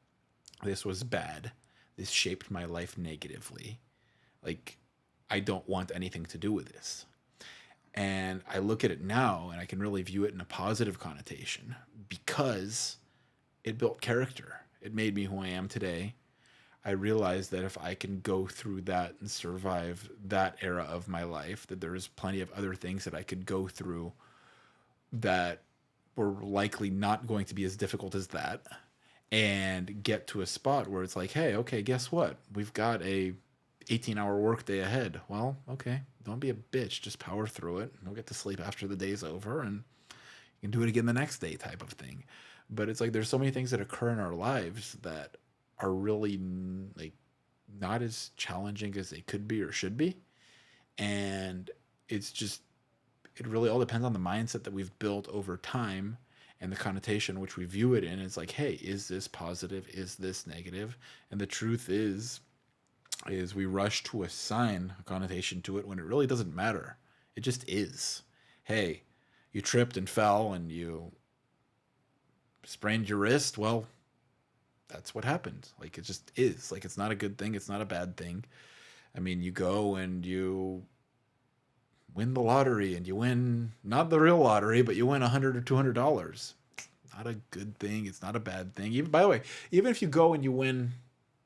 this was bad. This shaped my life negatively. Like, I don't want anything to do with this. And I look at it now and I can really view it in a positive connotation because it built character. It made me who I am today. I realized that if I can go through that and survive that era of my life, that there's plenty of other things that I could go through that were likely not going to be as difficult as that, and get to a spot where it's like, hey, okay, guess what? We've got a 18-hour workday ahead. Well, okay, don't be a bitch. Just power through it. We'll get to sleep after the day's over, and you can do it again the next day type of thing. But it's like there's so many things that occur in our lives that are really like not as challenging as they could be or should be. And it's just, it really all depends on the mindset that we've built over time and the connotation which we view it in. It's like, hey, is this positive? Is this negative? And the truth is we rush to assign a connotation to it when it really doesn't matter. It just is. Hey, you tripped and fell and you sprained your wrist. Well, that's what happened. Like, it just is. Like, it's not a good thing. It's not a bad thing. I mean, you go and you win the lottery and you win not the real lottery, but you win $100 or $200. Not a good thing. It's not a bad thing. Even, by the way, even if you go and you win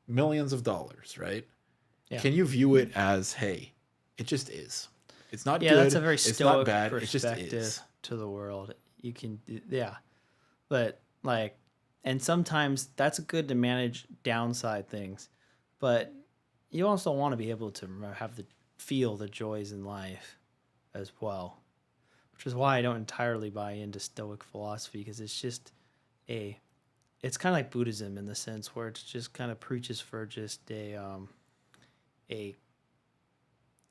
millions of dollars, right? Yeah. Can you view it as, hey, it just is. It's not good. That's a very it's stoic not bad. perspective it just is. To the world. You can, yeah. But like, and sometimes that's good to manage downside things. but you also want to be able to have the feel the joys in life as well, which is why I don't entirely buy into Stoic philosophy, because it's just a it's kind of like Buddhism in the sense where it just kind of preaches for just a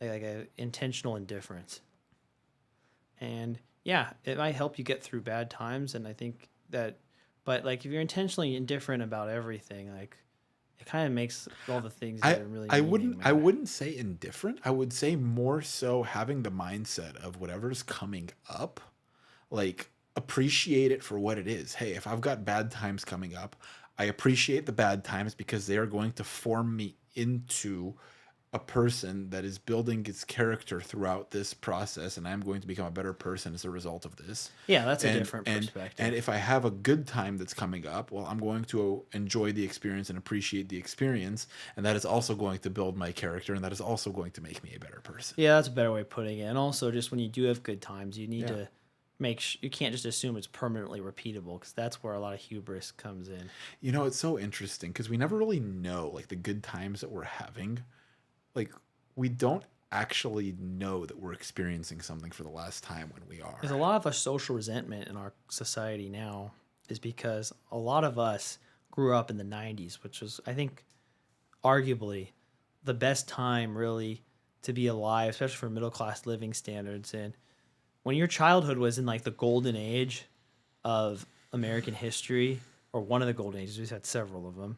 like a intentional indifference. And yeah, it might help you get through bad times, and I think that, but like if you're intentionally indifferent about everything, like it kind of makes all the things I that are really I meaning wouldn't I matter. wouldn't say indifferent. I would say more so having the mindset of whatever's coming up, like appreciate it for what it is. Hey, if I've got bad times coming up, I appreciate the bad times because they are going to form me into a person that is building its character throughout this process, and I'm going to become a better person as a result of this. Yeah, that's a and different and and perspective. if I have a good time that's coming up, well, I'm going to enjoy the experience and appreciate the experience, and that is also going to build my character, and that is also going to make me a better person. Yeah, that's a better way of putting it. And also, just when you do have good times, you need Yeah. to you can't just assume it's permanently repeatable, because that's where a lot of hubris comes in. It's so interesting because we never really know, like, the good times that we're having. Like, we don't actually know that we're experiencing something for the last time when we There's are. a lot of our social resentment in our society now is because a lot of us grew up in the 90s, which was, I think, arguably the best time really to be alive, especially for middle class living standards. And when your childhood was in like the golden age of American history, or one of the golden ages, we've had several of them,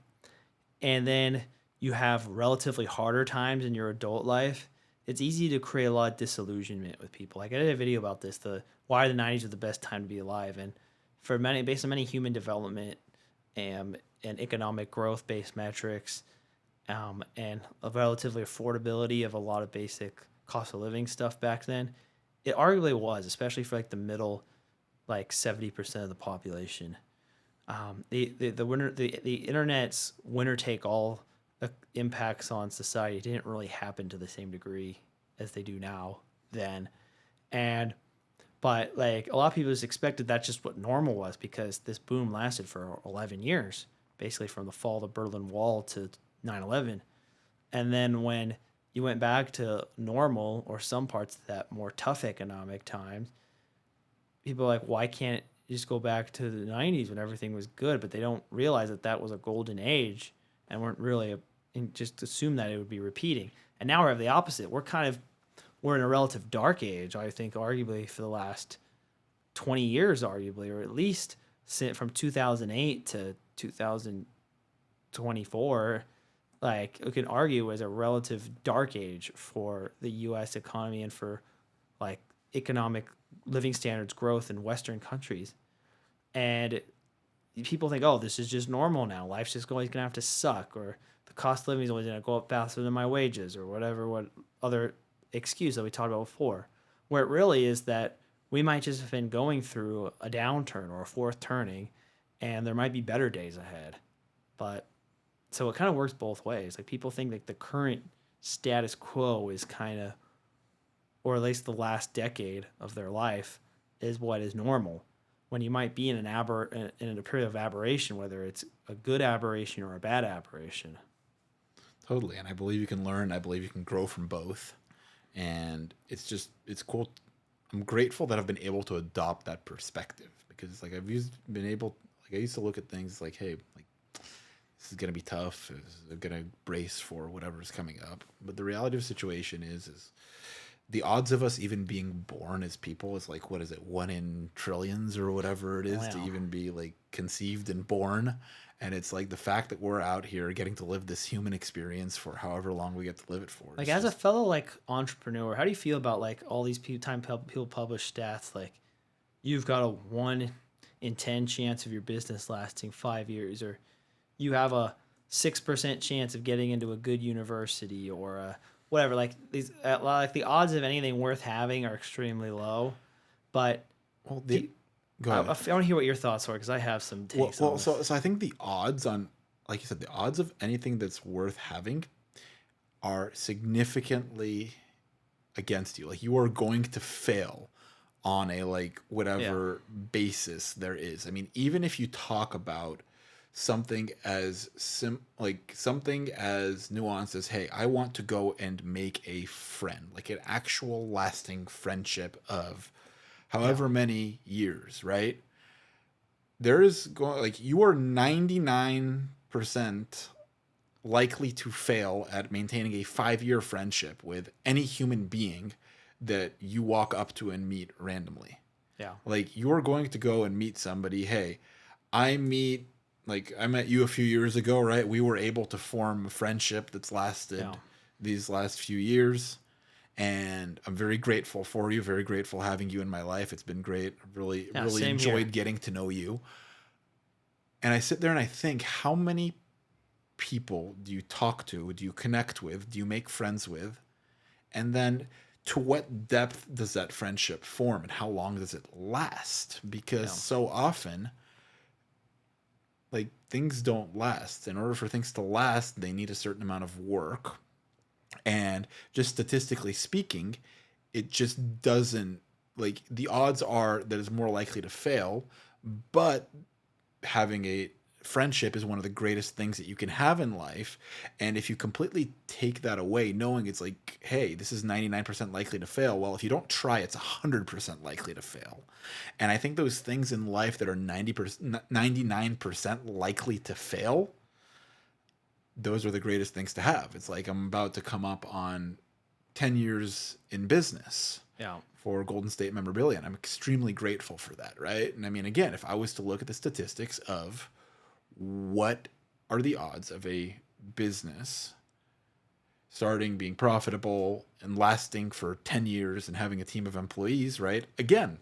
and then you have relatively harder times in your adult life, it's easy to create a lot of disillusionment with people. Like I did a video about this, the why the 90s are the best time to be alive. And for many, based on many human development and economic growth based metrics, and a relatively affordability of a lot of basic cost of living stuff back then, it arguably was, especially for like the middle, like 70% of the population. The internet's winner take all impacts on society didn't really happen to the same degree as they do now then. And but like a lot of people just expected that's just what normal was, because this boom lasted for 11 years, basically from the fall of the Berlin Wall to 9/11. And then when you went back to normal, or some parts of that more tough economic times, people are like, why can't you just go back to the 90s when everything was good? But they don't realize that that was a golden age, and weren't really and just assume that it would be repeating. And now we have the opposite. We're in a relative dark age, I think, arguably for the last 20 years, arguably, or at least from 2008 to 2024. Like we can argue as a relative dark age for the U.S. economy and for like economic living standards growth in Western countries. And people think, oh, this is just normal now. Life's just always gonna have to suck, or the cost of living is always gonna go up faster than my wages, or whatever. What other excuse that we talked about before? Where it really is that we might just have been going through a downturn or a fourth turning, and there might be better days ahead. But so it kind of works both ways. Like people think like the current status quo is kind of, or at least the last decade of their life, is what is normal, when you might be in in a period of aberration, whether it's a good aberration or a bad aberration. Totally. And I believe you can learn. I believe you can grow from both. And it's cool. I'm grateful that I've been able to adopt that perspective, because like been able, like I used to look at things like, hey, like this is going to be tough. I'm going to brace for whatever's coming up. But the reality of the situation is the odds of us even being born as people is like, what is it, one in trillions or whatever it is to Wow. even be like conceived and born. And it's like the fact that we're out here getting to live this human experience for however long we get to live it for. Like It's as a just, fellow like entrepreneur, how do you feel about like all these people publish stats like you've got a 1 in 10 chance of your business lasting 5 years, or you have a 6% chance of getting into a good university, or whatever. Like these, like the odds of anything worth having are extremely low. But well, do go I ahead. want to hear what your thoughts are, because I have some Well, takes on well, this. so I think the odds on, like you said, the odds of anything that's worth having are significantly against you. Like you are going to fail on a like Yeah. whatever basis there is. I mean, even if you talk about something as something as nuanced as, hey, I want to go and make a friend, like an actual lasting friendship of Yeah. however many years, right? There is going, like, you are 99% likely to fail at maintaining a 5-year friendship with any human being that you walk up to and meet randomly. Yeah. Like, you're going to go and meet somebody. Hey, I meet, I met you a few years ago, right? We were able to form a friendship that's lasted Yeah. these last few years. And I'm very grateful for you, very grateful having you in my life. It's been great. I really, Yeah, really same enjoyed here. getting to know you. And I sit there and I think, how many people do you talk to? Do you connect with? Do you make friends with? And then to what depth does that friendship form and how long does it last? Because Yeah. so often, like, things don't last. In order for things to last, they need a certain amount of work. And just statistically speaking, it just doesn't, like, the odds are that it's more likely to fail, but having a friendship is one of the greatest things that you can have in life. And if you completely take that away, knowing it's like, hey, this is 99% likely to fail, well, if you don't try, it's 100% likely to fail. And I think those things in life that are 99% likely to fail, those are the greatest things to have. It's like, I'm about to come up on 10 years in business Yeah. for Golden State Memorabilia, and I'm extremely grateful for that, right? And I mean, again, if I was to look at the statistics of what are the odds of a business starting, being profitable, and lasting for 10 years and having a team of employees, right? Again,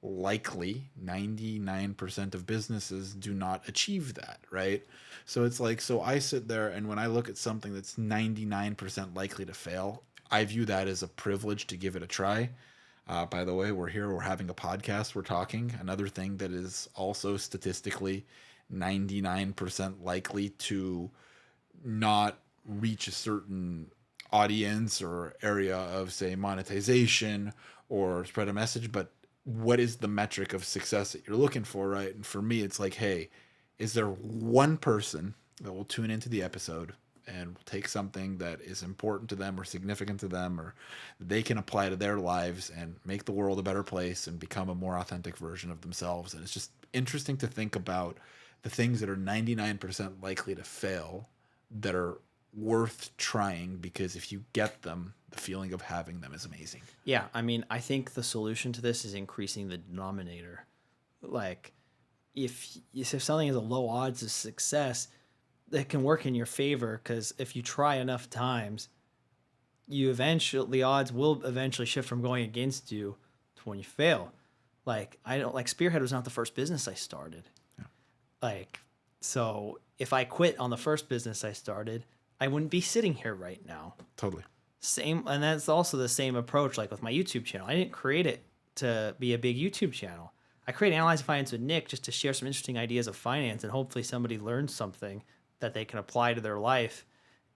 likely 99% of businesses do not achieve that, right? So it's like, so I sit there and when I look at something that's 99% likely to fail, I view that as a privilege to give it a try. By the way, we're here, we're having a podcast, we're talking. Another thing that is also statistically 99% likely to not reach a certain audience or area of, say, monetization or spread a message, but what is the metric of success that you're looking for, right? And for me, it's like, hey, is there one person that will tune into the episode and will take something that is important to them or significant to them or they can apply to their lives and make the world a better place and become a more authentic version of themselves? And it's just interesting to think about the things that are 99% likely to fail that are worth trying, because if you get them, the feeling of having them is amazing. Yeah. I mean, I think the solution to this is increasing the denominator. Like, if something has a low odds of success, that can work in your favor, because if you try enough times, the odds will eventually shift from going against you to when you fail. Like, I don't like Spearhead was not the first business I started. Yeah. Like, so if I quit on the first business I started, I wouldn't be sitting here right now. Totally. Same, and that's also the same approach. Like with my YouTube channel, I didn't create it to be a big YouTube channel. I created Analyzing Finance with Nick just to share some interesting ideas of finance, and hopefully somebody learns something that they can apply to their life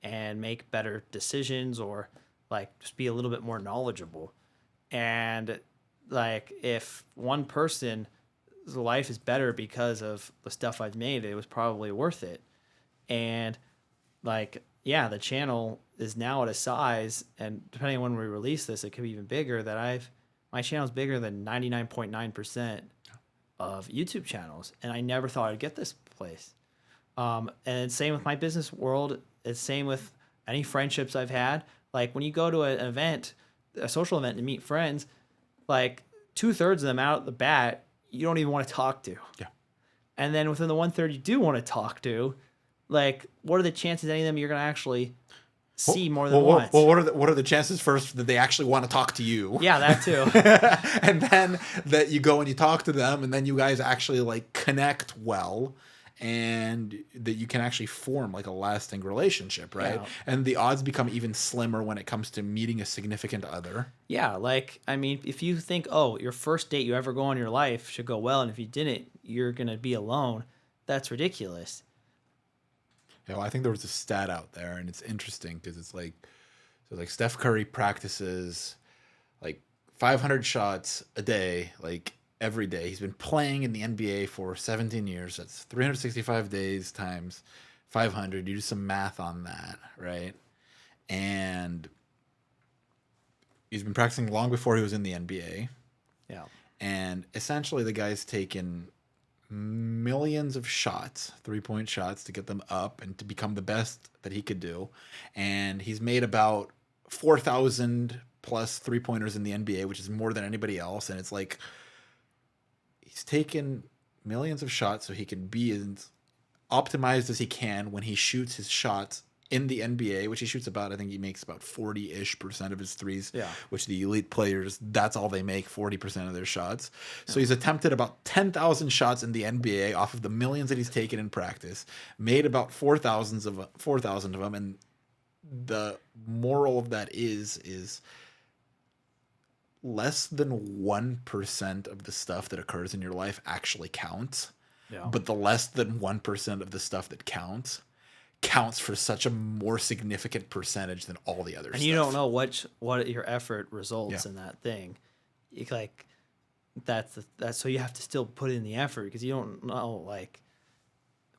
and make better decisions, or like just be a little bit more knowledgeable. And like, if one person's life is better because of the stuff I've made, it was probably worth it. And like, yeah, the channel is now at a size, and depending on when we release this, it could be even bigger, that my channel is bigger than 99.9% of YouTube channels. And I never thought I'd get this place. And same with my business world. It's same with any friendships I've had. Like, when you go to an event, a social event, to meet friends, like 2/3 of them out the bat, you don't even want to talk to. Yeah. And then within the 1/3 you do want to talk to, like, what are the chances any of them you're going to actually see more than once? Well, what are the chances first that they actually want to talk to you? Yeah, that too. And then that you go and you talk to them, and then you guys actually like connect well, and that you can actually form like a lasting relationship, right? Yeah. And the odds become even slimmer when it comes to meeting a significant other. Yeah, like, I mean, if you think, oh, your first date you ever go on in your life should go well, and if you didn't, you're going to be alone, that's ridiculous. You know, I think there was a stat out there, and it's interesting because it's like, so like Steph Curry practices like 500 shots a day, like every day. He's been playing in the NBA for 17 years. That's 365 days times 500. You do some math on that, right? And he's been practicing long before he was in the NBA. Yeah. And essentially, the guy's taken millions of shots, 3-point shots, to get them up and to become the best that he could do. And he's made about 4,000 plus 3-pointers in the NBA, which is more than anybody else. And it's like he's taken millions of shots so he can be as optimized as he can when he shoots his shots in the NBA, which he shoots about, I think he makes about 40-ish% of his threes, Yeah. which the elite players, that's all they make, 40% of their shots. So he's attempted about 10,000 shots in the NBA off of the millions that he's taken in practice, made about 4,000 of them. And the moral of that is less than 1% of the stuff that occurs in your life actually counts. Yeah. But the less than 1% of the stuff that counts for such a more significant percentage than all the other stuff. And you don't know what your effort results Yeah. in that thing. You like that's so you have to still put in the effort because you don't know like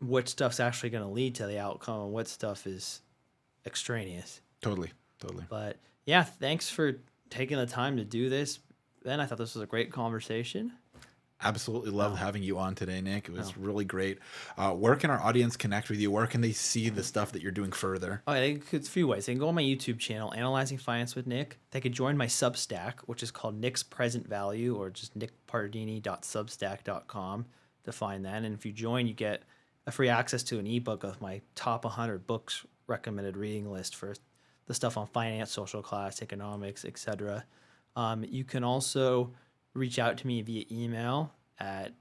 what stuff's actually going to lead to the outcome and what stuff is extraneous. Totally. But yeah, thanks for taking the time to do this, Ben. I thought this was a great conversation. Absolutely loved having you on today, Nick. It was really great. Where can our audience connect with you? Where can they see the stuff that you're doing further? Oh, I think it's a few ways. They can go on my YouTube channel, Analyzing Finance with Nick. They could join my Substack, which is called Nick's Present Value, or just nickpardini.substack.com to find that. And if you join, you get a free access to an ebook of my top 100 books recommended reading list for the stuff on finance, social class, economics, etc. You can also reach out to me via email at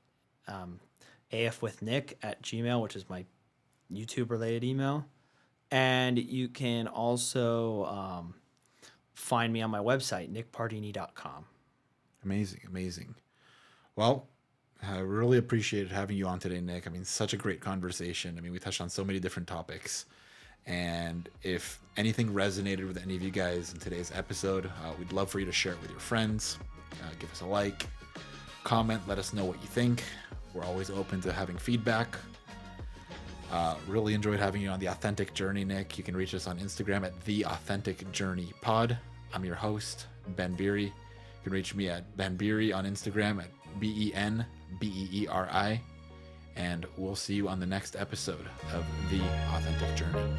afwithnick@gmail, which is my YouTube related email. And you can also find me on my website, nickpardini.com. Amazing. Well, I really appreciated having you on today, Nick. I mean, such a great conversation. I mean, we touched on so many different topics. And if anything resonated with any of you guys in today's episode, we'd love for you to share it with your friends. Give us a like, comment, let us know what you think. We're always open to having feedback. Really enjoyed having you on The Authentic Journey, Nick. You can reach us on Instagram at The Authentic Journey Pod. I'm your host, Ben Beeri. You can reach me at Ben Beeri on Instagram at BenBeeri. And we'll see you on the next episode of The Authentic Journey.